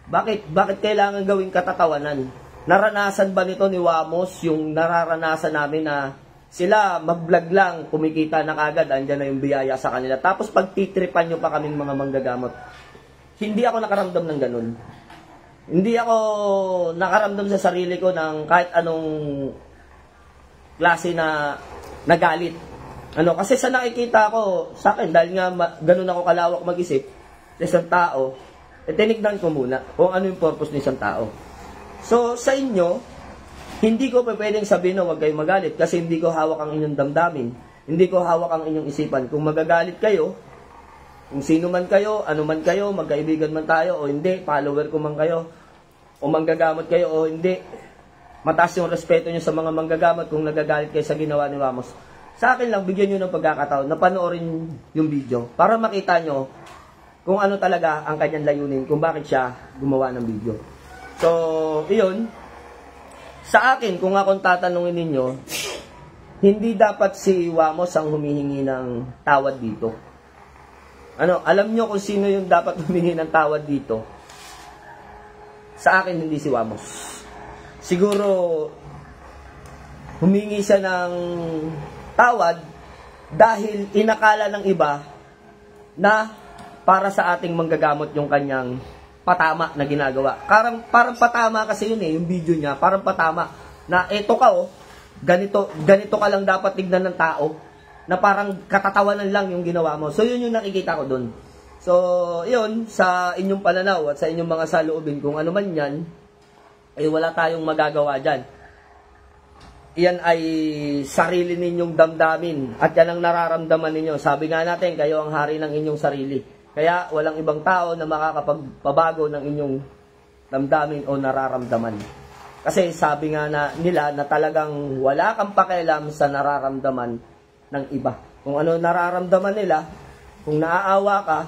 bakit kailangan gawing katatawanan? Naranasan ba nito ni Wamos yung nararanasan namin na sila mag-vlog lang, kumikita na kagad, andyan na yung biyaya sa kanila. Tapos pagtitripan nyo pa kaming mga manggagamot. Hindi ako nakaramdam ng ganun. Hindi ako nakaramdam sa sarili ko ng kahit anong klase na nagalit. Ano, kasi sa nakikita ko, sa akin, dahil nga ganun ako kalawak mag-isip, sa isang tao, tinignan ko muna kung ano yung purpose ng isang tao. So, sa inyo, hindi ko pa pwedeng sabihin na huwag kayong magalit kasi hindi ko hawak ang inyong damdamin. Hindi ko hawak ang inyong isipan. Kung magagalit kayo, kung sino man kayo, ano man kayo, magkaibigan man tayo o hindi, follower ko man kayo, o manggagamot kayo o hindi, mataas yung respeto nyo sa mga manggagamot kung nagagalit kayo sa ginawa ni Wamos. Sa akin lang, bigyan nyo ng pagkakataon na panoorin yung video para makita nyo kung ano talaga ang kanyang layunin, kung bakit siya gumawa ng video. So, iyon. Sa akin, kung akong tatanungin ninyo, hindi dapat si Wamos ang humihingi ng tawad dito. Ano, alam nyo kung sino yung dapat humingi ng tawad dito? Sa akin, hindi si Wamos. Siguro, humingi siya ng tawad dahil inakala ng iba na para sa ating manggagamot yung kanyang patama na ginagawa. Parang patama kasi yun yung video niya, parang patama na eto ka ganito ka lang dapat tignan ng tao na parang katatawanan lang yung ginawa mo. So yun yung nakikita ko dun. So yun, sa inyong pananaw at sa inyong mga saloobin, kung ano man yan, wala tayong magagawa dyan. Yan ay sarili ninyong damdamin at yan ang nararamdaman ninyo. Sabi nga natin, kayo ang hari ng inyong sarili. Kaya walang ibang tao na makakapagpabago ng inyong damdamin o nararamdaman. Kasi sabi nga nila na talagang wala kang pakialam sa nararamdaman ng iba. Kung ano nararamdaman nila, kung naaawa ka,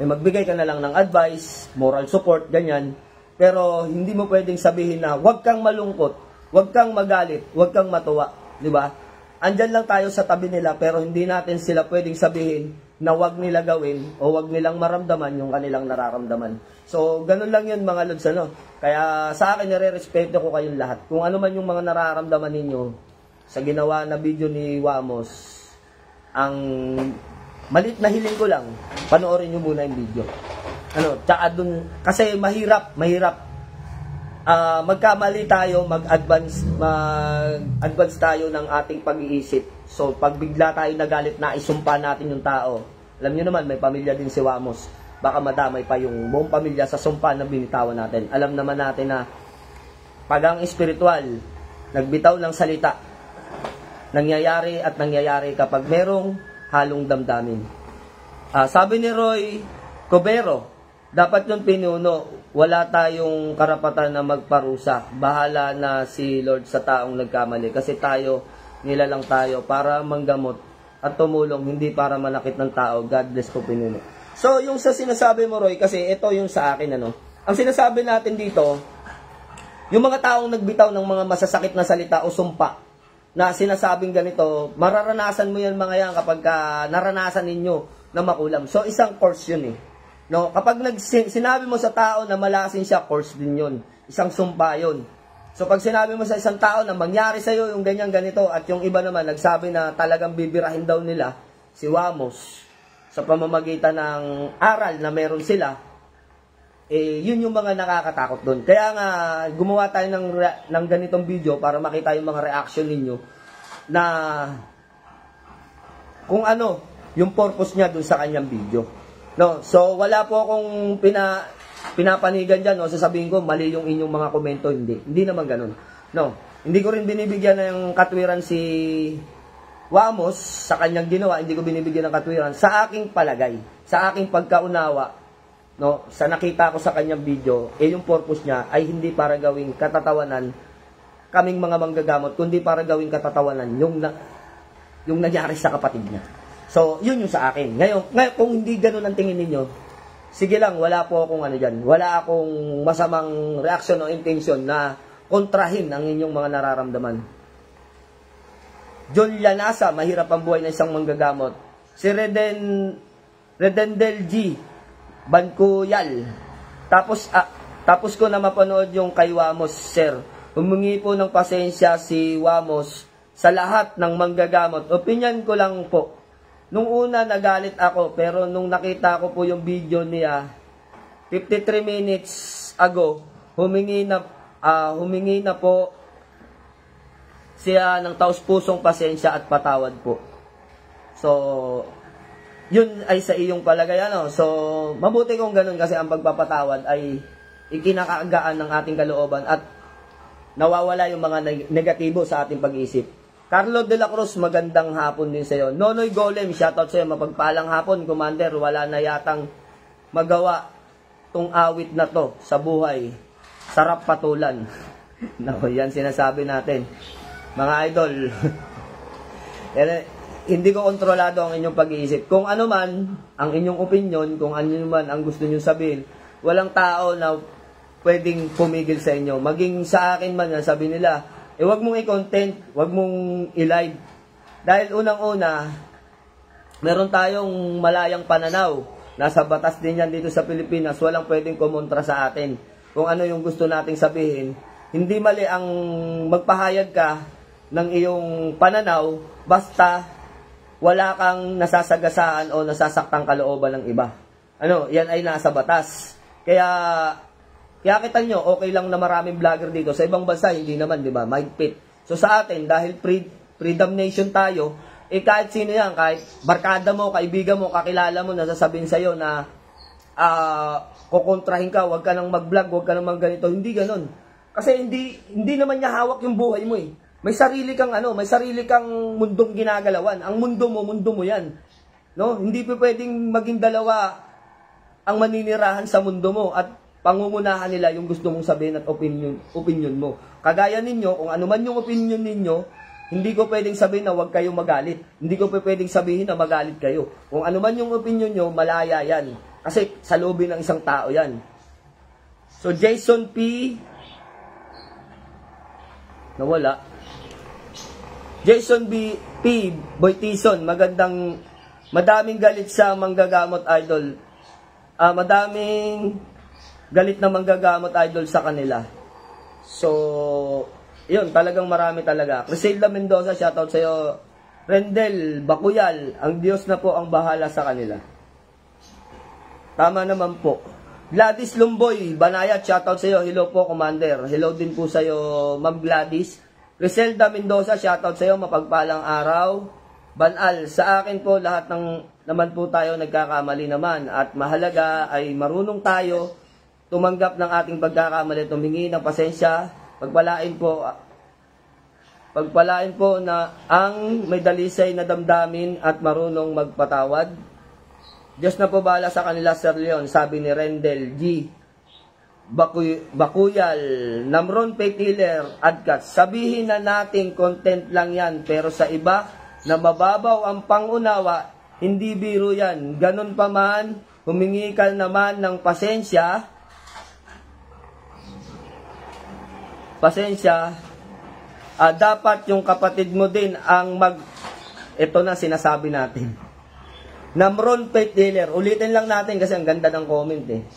magbigay ka na lang ng advice, moral support, ganyan. Pero hindi mo pwedeng sabihin na huwag kang malungkot, huwag kang magalit, huwag kang matuwa, di ba? Andyan lang tayo sa tabi nila pero hindi natin sila pwedeng sabihin na huwag nila gawin o huwag nilang maramdaman yung kanilang nararamdaman. So, ganun lang yun mga lods, ano? Kaya sa akin, nire-respeto ko kayong lahat. Kung ano man yung mga nararamdaman ninyo sa ginawa na video ni Wamos, ang malit na hiling ko lang, panoorin nyo muna yung video. Ano, tsaka dun, kasi mahirap magkamali tayo, mag-advance tayo ng ating pag-iisip. So, pag bigla tayo nagalit na isumpa natin yung tao, alam nyo naman, may pamilya din si Wamos. Baka madamay pa yung buong pamilya sa sumpa na binitawan natin. Alam naman natin na pag ang espiritual, nagbitaw ng salita, nangyayari kapag merong halong damdamin. Sabi ni Roy Cobero, dapat yung pinuno, wala tayong karapatan na magparusa. Bahala na si Lord sa taong nagkamali. Kasi tayo, nilalang tayo para manggamot at tumulong, hindi para manakit ng tao. God bless po, pinuno. So, yung sa sinasabi mo, Roy, kasi ito yung sa akin, ano. Ang sinasabi natin dito, yung mga taong nagbitaw ng mga masasakit na salita o sumpa na sinasabing ganito, mararanasan mo yan mga yan kapag naranasan ninyo na makulam. So, isang course yun No, kapag sinabi mo sa tao na malasin siya, course din yun. Isang sumpa yun. So, pag sinabi mo sa isang tao na mangyari sa'yo yung ganyan ganito at yung iba naman nagsabi na talagang bibirahin daw nila si Wamos sa pamamagitan ng aral na meron sila, yun yung mga nakakatakot doon. Kaya nga, gumawa tayo ng ganitong video para makita yung mga reaction ninyo na kung ano yung purpose niya doon sa kanyang video. No, so wala po akong pinapanigan diyan, no. Sasabihin ko mali yung inyong mga komento, hindi naman ganoon. No, hindi ko rin binibigyan ng katwiran si Wamos sa kanyang ginawa, hindi ko binibigyan ng katwiran sa aking palagay, sa aking pagkaunawa, no, sa nakita ko sa kanyang video, yung purpose niya ay hindi para gawing katatawanan kaming mga manggagamot, kundi para gawing katatawanan yung nangyari sa kapatid niya. So, yun yung sa akin. Ngayon, kung hindi ganun ang tingin ninyo, sige lang, wala po akong dyan. Wala akong masamang reaction o intention na kontrahin ang inyong mga nararamdaman. John Llanasa, mahirap ang buhay ng isang manggagamot. Si Redendel G. Bancuyal. Tapos ko na mapanood yung kay Wamos, sir. Humingi po ng pasensya si Wamos sa lahat ng manggagamot. Opinion ko lang po. Nung una, nagalit ako, pero nung nakita ko po yung video niya, 53 minutes ago, humingi na po siya ng taus-pusong pasensya at patawad po. So, yun ay sa iyong palagay, ano? So, mabuti kung ganun kasi ang pagpapatawad ay ikinakaagaan ng ating kalooban at nawawala yung mga negatibo sa ating pag-iisip. Carlo de la Cruz, magandang hapon din sa iyo. Nonoy Golem, shoutout sa iyo. Mapagpalang hapon, Commander. Wala na yatang magawa tong awit na to sa buhay. Sarap patulan. Nako, yan sinasabi natin. Mga idol. Hindi ko kontrolado ang inyong pag-iisip. Kung ano man ang inyong opinion, kung ano man ang gusto niyo sabihin, walang tao na pwedeng pumigil sa inyo. Maging sa akin man yan, sabi nila, wag mong i-content, wag mong i-live. Dahil unang-una, meron tayong malayang pananaw. Nasa batas din yan dito sa Pilipinas, walang pwedeng kumontra sa atin. Kung ano yung gusto nating sabihin, hindi mali ang magpahayag ka ng iyong pananaw, basta wala kang nasasagasaan o nasasaktang kalooban ng iba. Ano, yan ay nasa batas. Kaya kita nyo, okay lang na maraming vlogger dito. Sa ibang bansa, hindi naman, di ba? Mahigpit. So sa atin, dahil freedom nation tayo, kahit sino yan, kahit barkada mo, kaibigan mo, kakilala mo, nasasabihin sa'yo na kukontrahin ka, wag ka nang mag-vlog, wag ka nang ganito. Hindi ganun. Kasi hindi naman niya hawak yung buhay mo eh. May sarili kang may sarili kang mundong ginagalawan. Ang mundo mo yan. No? Hindi pa pwedeng maging dalawa ang maninirahan sa mundo mo at pangungunahan nila yung gusto mong sabihin at opinion mo. Kagaya ninyo, kung ano man yung opinion ninyo, hindi ko pwedeng sabihin na huwag kayong magalit. Hindi ko pwedeng sabihin na magalit kayo. Kung ano man yung opinion nyo, malaya yan. Kasi sa loob ng isang tao yan. So Jason P. Nawala. Jason P. Boytison, madaming galit sa manggagamot idol. Madaming galit na manggagamot idol sa kanila. So, yun, talagang marami talaga. Criselda Mendoza, shoutout sa iyo. Rendel Bakuyal, ang Diyos na po ang bahala sa kanila. Tama naman po. Gladys Lumboy, Banayat, shoutout sa iyo. Hello po, Commander. Hello din po sa iyo, Ma'am Gladys. Criselda Mendoza, shoutout sa iyo, mapagpalang araw. Banal, sa akin po, lahat naman po tayo nagkakamali naman. At mahalaga ay marunong tayo tumanggap ng ating pagkakamali, tumingi ng pasensya, pagpalain po na ang may dalisay na damdamin at marunong magpatawad. Diyos na po bahala sa kanila, Sir Leon, sabi ni Rendel G. Bakuyal, Namron Faith Healer, Adkat, sabihin na natin content lang yan, pero sa iba na mababaw ang pangunawa, hindi biro yan. Ganun pa man, humingi ka naman ng pasensya, dapat yung kapatid mo din ang ito na sinasabi natin. Namron Faith Healer, ulitin lang natin kasi ang ganda ng comment eh.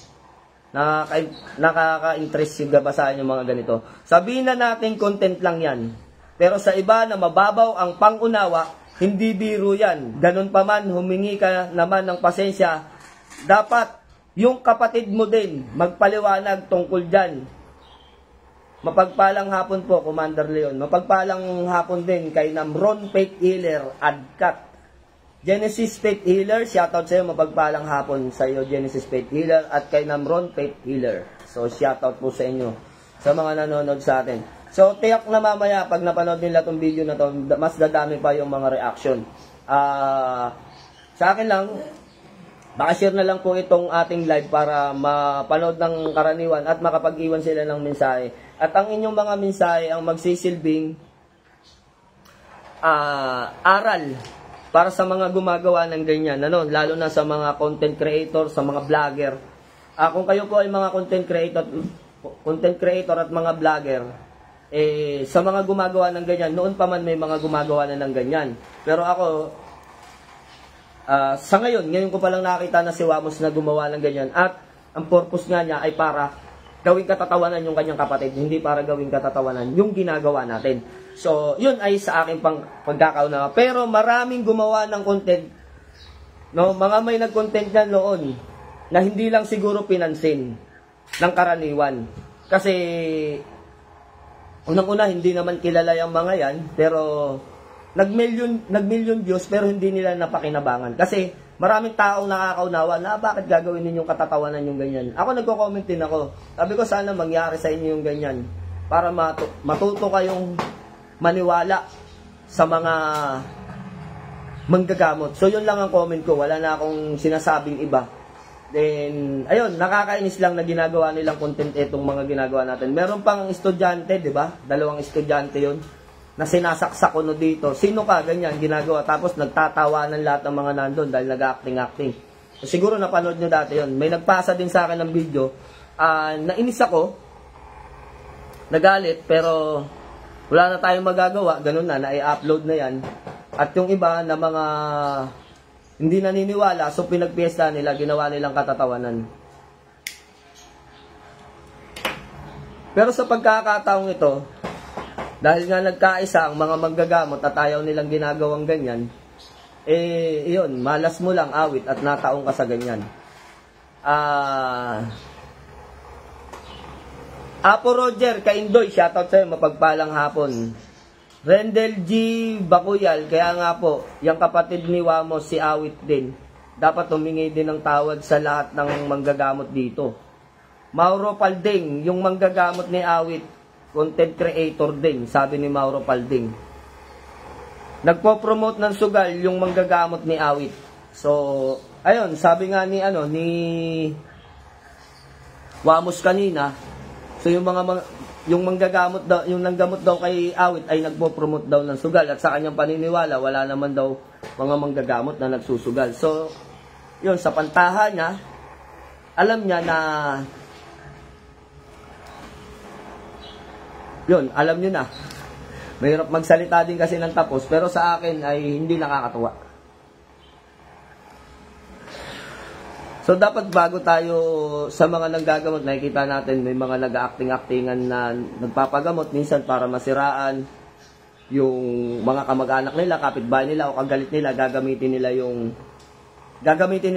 Nakaka-interest yung basahin yung mga ganito. Sabihin na natin content lang yan. Pero sa iba na mababaw ang pangunawa, hindi biro yan. Ganun pa man, humingi ka naman ng pasensya. Dapat yung kapatid mo din magpaliwanag tungkol dyan. Mapagpalang hapon po, Commander Leon. Mapagpalang hapon din kay Namron Faith Healer, Adkat. Genesis Faith Healer, shoutout sa iyo, mapagpalang hapon sa iyo, Genesis Faith Healer, at kay Namron Faith Healer. So, shoutout po sa inyo, sa mga nanonood sa atin. So, tiyak na mamaya, pag napanood nila itong video na to, mas dadami pa yung mga reaction. Sa akin lang, baka share na lang po itong ating live para mapanood ng karaniwan at makapag-iwan sila ng mensahe. At ang inyong mga mensahe ang magsisilbing aral para sa mga gumagawa ng ganyan, lalo na sa mga content creator, sa mga vlogger. Kung kayo po ay mga content creator at mga vlogger, sa mga gumagawa ng ganyan, noon pa man may mga gumagawa na ng ganyan. Pero ako, sa ngayon ko palang nakita na si Wamos na gumawa ng ganyan. At ang purpose nga niya ay para gawing katatawanan yung kanyang kapatid, hindi para gawing katatawanan yung ginagawa natin. So, yun ay sa aking pagkakaunawa. Pero maraming gumawa ng content, mga may nag-content na noon, na hindi lang siguro pinansin ng karaniwan. Kasi, unang-una, hindi naman kilala yung mga yan, pero nag-million views, pero hindi nila napakinabangan. Kasi maraming taong nakakaunawa na bakit gagawin ninyong katatawanan yung ganyan. Ako nagko-comment din ako. Sabi ko sana mangyari sa inyo yung ganyan para matuto kayong maniwala sa mga manggagamot. So yun lang ang comment ko, wala na akong sinasabing iba. Then, ayun, nakakainis lang na ginagawa nilang content itong mga ginagawa natin. Meron pang estudyante, di ba? 2 estudyante yun na sinasaksak ko no dito. Sino ka? Ganyan, ginagawa. Tapos nagtatawanan lahat ng mga nandun dahil nag-acting. So, siguro napanood nyo dati yun. May nagpasa din sa akin ng video. Nainis ako. Nagalit, pero wala na tayong magagawa. Ganun na, na-i-upload na yan. At yung iba na mga hindi naniniwala, so pinagpiesta nila, ginawa nilang katatawanan. Pero sa pagkakataong ito, dahil nga nagkaisa ang mga manggagamot at ayaw nilang ginagawang ganyan, yun, malas mo lang awit at nataong ka sa ganyan. Apo Roger, Kaindoy, shoutout sa'yo, mapagpalang hapon. Rendel G. Bakuyal, kaya nga po, yung kapatid ni Wamos, si Awit din, dapat humingi din ng tawad sa lahat ng manggagamot dito. Mauro Palding, yung manggagamot ni Awit, content creator din, sabi ni Mauro Palding. Nagpo-promote ng sugal yung manggagamot ni Awit. So, ayun, sabi nga ni Wamos kanina, so yung manggagamot daw, yung nanggamot daw kay Awit ay nagpo-promote daw ng sugal at sa kanyang paniniwala wala naman daw mga manggagamot na nagsusugal. So, yun, sa pantahan niya, alam niya na yun, alam niyo na. Mahirap magsalita din kasi ng tapos, pero sa akin ay hindi nakakatuwa. So, dapat bago tayo sa mga nanggagamot, nakikita natin may mga nag-acting-actingan na nagpapagamot minsan para masiraan yung mga kamag-anak nila, kapitbahay nila o kagalit nila, gagamitin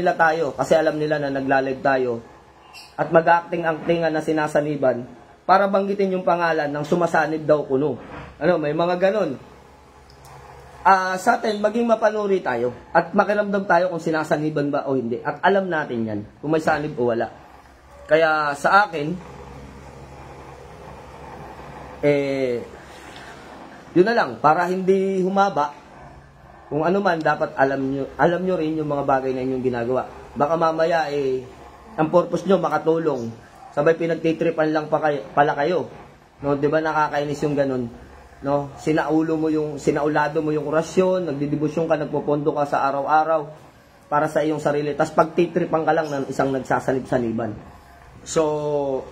nila tayo kasi alam nila na nagla-live tayo at mag-acting-actingan na sinasaniban para banggitin yung pangalan ng sumasanib daw kuno. May mga ganon. Sa atin, maging mapanuri tayo at makiramdam tayo kung sinasaniban ba o hindi. At alam natin yan, kung may sanib o wala. Kaya sa akin, yun na lang, para hindi humaba, kung ano man, dapat alam nyo rin yung mga bagay na inyong ginagawa. Baka mamaya, ang purpose nyo makatulong. Sabay pinagtitripan lang pala kayo. No, 'di ba nakakainis yung ganun? No, sinaulado mo yung orasyon, nagdidibusyon ka, nagpopondo ka sa araw-araw para sa iyong sarili. Tapos pagtitripan ka lang ng isang nagsasanib-saniban. So,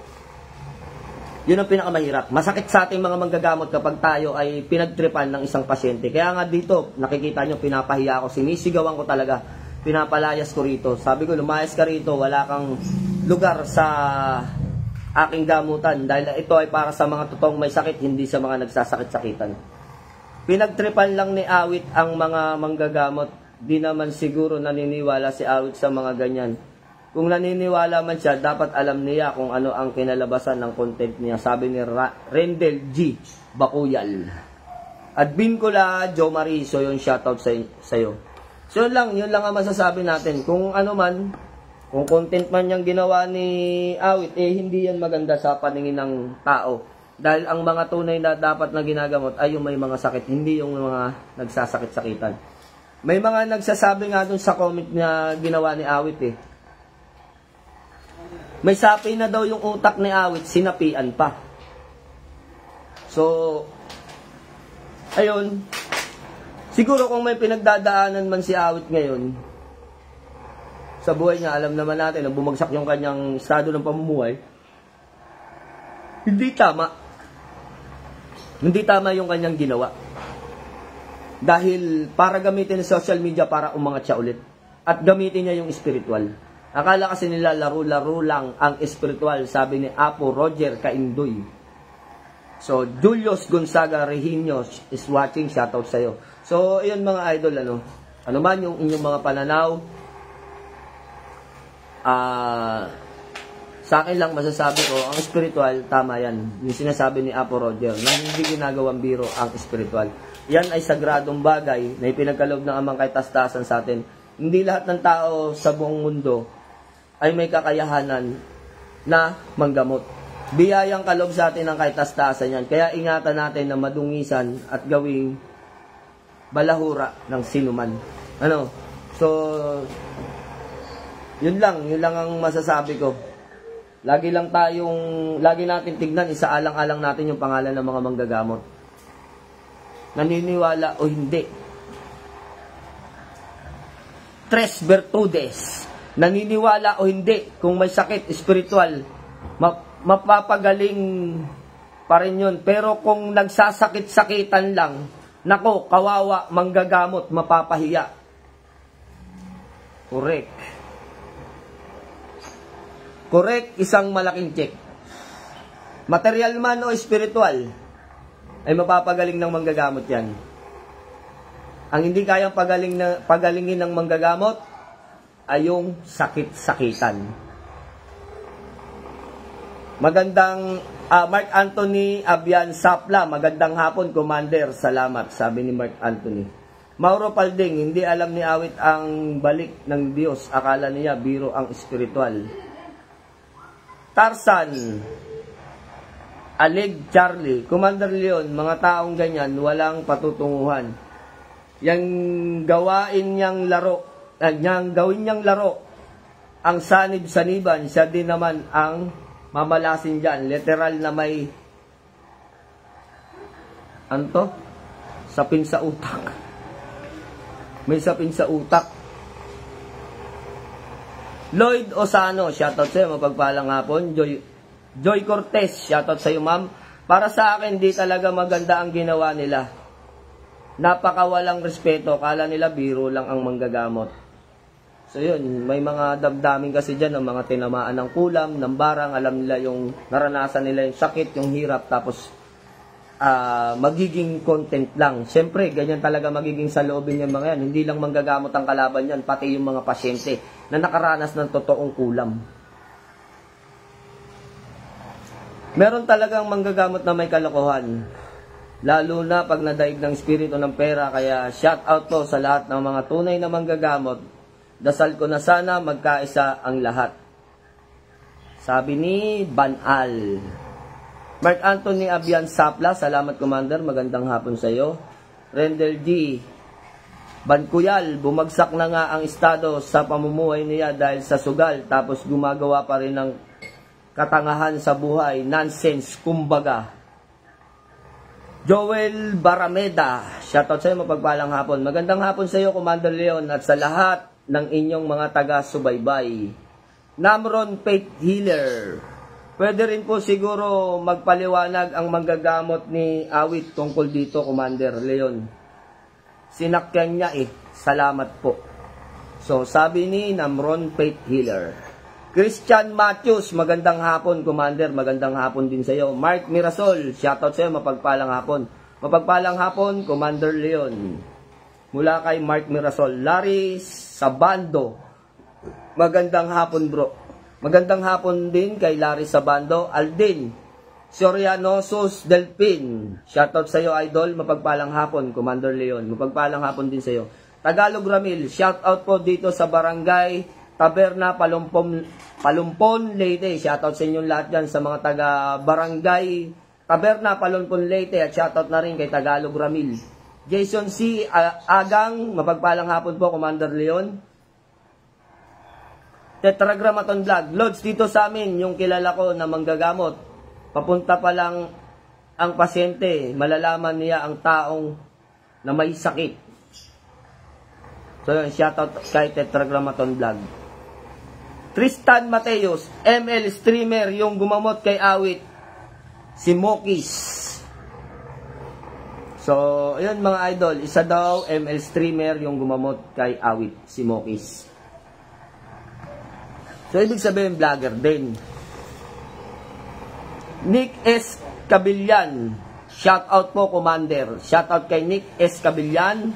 yun ang pinakamahirap. Masakit sa ating mga manggagamot kapag tayo ay pinagtripan ng isang pasyente. Kaya nga dito, nakikita nyo, pinapahiya ako, sinisigawan ko talaga, pinapalayas ko rito. Sabi ko, lumayas ka rito, wala kang lugar sa aking gamutan dahil ito ay para sa mga totoong may sakit, hindi sa mga nagsasakit-sakitan. Pinagtripan lang ni Awit ang mga manggagamot. Di naman siguro naniniwala si Awit sa mga ganyan. Kung naniniwala man siya, dapat alam niya kung ano ang kinalabasan ng content niya. Sabi ni Rendel G. Bakuyal. At Bincula Jo Mariso, yung shoutout sa'yo. So yun lang ang masasabi natin. Kung ano man, kung content man yung ginawa ni Awit, hindi yan maganda sa paningin ng tao. Dahil ang mga tunay na dapat na ginagamot ay yung may mga sakit, hindi yung mga nagsasakit-sakitan. May mga nagsasabi nga dun sa comment na ginawa ni Awit may sapi na daw yung utak ni Awit, sinapian pa. So, ayun. Siguro kung may pinagdadaanan man si Awit ngayon, sa buhay niya, alam naman natin na bumagsak yung kanyang estado ng pamumuhay. Hindi tama. Hindi tama yung kanyang ginawa. Dahil para gamitin ng social media para umangat siya ulit. At gamitin niya yung spiritual. Akala kasi nila laro-laro lang ang spiritual, sabi ni Apo Roger Kaindoy. So, Julius Gonzaga Rehinio is watching, shoutout sa'yo. So, ayun mga idol, ano man yung inyong mga pananaw, Sa akin lang masasabi ko, ang spiritual, tama yan. Yung sinasabi ni Apo Roger, na hindi ginagawang biro ang spiritual. Yan ay sagradong bagay na ipinagkaloob ng amang kaitastasan sa atin. Hindi lahat ng tao sa buong mundo ay may kakayahanan na manggamot. Biyayang kaloob sa atin ang kaitastasan yan. Kaya ingatan natin na madungisan at gawing balahura ng sinuman. Ano? So, yun lang ang masasabi ko. Lagi natin tignan, isaalang-alang natin yung pangalan ng mga manggagamot. Naniniwala o hindi. Tres virtudes. Naniniwala o hindi, kung may sakit spiritual, mapapagaling pa rin yun. Pero kung nagsasakit-sakitan lang, nako, kawawa, manggagamot, mapapahiya. Correct, isang malaking check. Material man o spiritual, ay mapapagaling ng manggagamot yan. Ang hindi kayang pagalingin ng manggagamot, ay yung sakit-sakitan. Magandang, Mark Anthony Abian Sapla, magandang hapon, Commander. Salamat, sabi ni Mark Anthony. Mauro Palding, hindi alam ni Awit ang balik ng Diyos. Akala niya biro ang spiritual. Tarzan, Alig Charlie, Commander Leon, mga taong ganyan, walang patutunguhan. Yang gawin niyang laro, ang sanib-saniban, siya din naman ang mamalasin dyan. Literal na may, sapin sa utak. May sapin sa utak. Lloyd Osano, shoutout sa'yo, mapagpalang hapon. Joy Cortez, shoutout sa'yo, ma'am. Para sa akin, di talaga maganda ang ginawa nila. Napakawalang respeto, kala nila biro lang ang manggagamot. So yun, may mga damdamin kasi dyan, ng mga tinamaan ng kulam, ng barang, alam nila yung naranasan nila yung sakit, yung hirap, tapos magiging content lang. Siyempre, ganyan talaga magiging sa loobin yung mga yan. Hindi lang manggagamot ang kalaban yan, pati yung mga pasyente na nakaranas ng totoong kulam. Meron talagang manggagamot na may kalokohan. Lalo na pag nadaig ng espiritu ng pera. Kaya shout out po sa lahat ng mga tunay na manggagamot. Dasal ko na sana magkaisa ang lahat. Sabi ni Banal. Mark Anthony Abian Sapla, salamat Commander, magandang hapon sa iyo. Rendel D. Bankuyal, bumagsak na nga ang estado sa pamumuhay niya dahil sa sugal, tapos gumagawa pa rin ng katangahan sa buhay, nonsense, kumbaga. Joel Barameda, shoutout sa iyo, mapagpalang hapon. Magandang hapon sa iyo Commander Leon at sa lahat ng inyong mga taga-subaybay. Namron Faith Healer. Pwede rin po siguro magpaliwanag ang manggagamot ni Awit tungkol dito, Commander Leon. Sinakyan niya Salamat po. So, sabi ni Namron Faith Healer. Christian Matthews, magandang hapon, Commander. Magandang hapon din sa iyo. Mark Mirasol, shoutout sa iyo, mapagpalang hapon. Mapagpalang hapon, Commander Leon. Mula kay Mark Mirasol. Larry Sabando, magandang hapon, bro. Magandang hapon din kay Larry Sabando. Aldin Sorianosus Delpin, shoutout sa iyo, idol. Mapagpalang hapon, Commander Leon. Mapagpalang hapon din sa iyo. Tagalog Ramil, shoutout po dito sa Barangay Taberna, Palumpon, Leyte. Shoutout sa inyong lahat dyan sa mga taga Barangay Taberna, Palumpon, Leyte. At shoutout na rin kay Tagalog Ramil. Jason C. Agang, mapagpalang hapon po, Commander Leon. Tetragrammaton Vlog. Lods, dito sa amin, yung kilala ko na manggagamot, papunta pa lang ang pasyente, malalaman niya ang taong na may sakit. So yun, shoutout kay Tetragrammaton Vlog. Tristan Mateos, ML streamer, yung gumamot kay Awit, si Mokis. So, ayun mga idol, isa daw ML streamer yung gumamot kay Awit, si Mokis. So, ibig sabihin, vlogger din. Nick S. Cabillan. Shout out po, Commander. Shout out kay Nick S. Cabillan.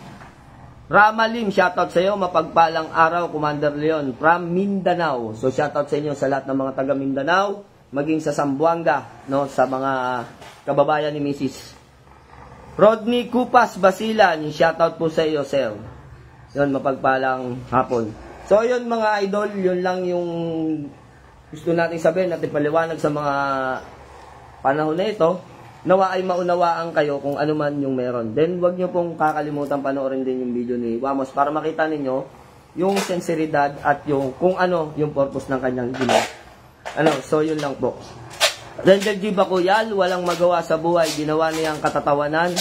Ramalim, shoutout sa iyo, mapagpalang araw, Commander Leon, from Mindanao. So, shoutout sa inyo sa lahat ng mga taga Mindanao, maging sa Zamboanga, no, sa mga kababayan ni Mrs. Rodney Kupas Basilan, shoutout po sa iyo, sir. Yun, mapagpalang hapon. So, yun mga idol, yun lang yung gusto natin sabihin, natin paliwanag sa mga panahon na ito. Nawa ay maunawaan kayo kung ano man yung meron. Then, wag nyo pong kakalimutan panoorin din yung video ni Wamos para makita ninyo yung sinseridad at yung kung ano yung purpose ng kanyang ginawa. So yun lang po. Rendel G. Bacuyal, walang magawa sa buhay, ginawa niyang katatawanan.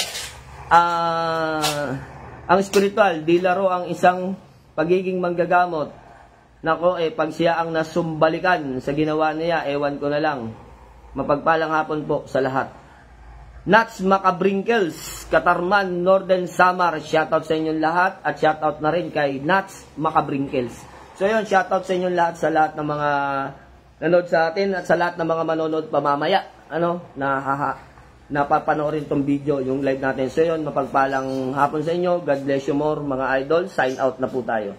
Ang spiritual, di laro ang isang pagiging manggagamot. Nako, pag siya ang nasumbalikan sa ginawa niya, ewan ko na lang. Mapagpalang hapon po sa lahat. Nats Macabrinkles, Katarman, Northern Samar, shoutout sa inyong lahat at shoutout na rin kay Nats Macabrinkles. So yun, shoutout sa inyong lahat sa lahat ng mga nanood sa atin at sa lahat ng mga manonood pamamaya, napapanoorin tong video, yung live natin. So yun, mapagpalang hapon sa inyo, God bless you more mga idol, sign out na po tayo.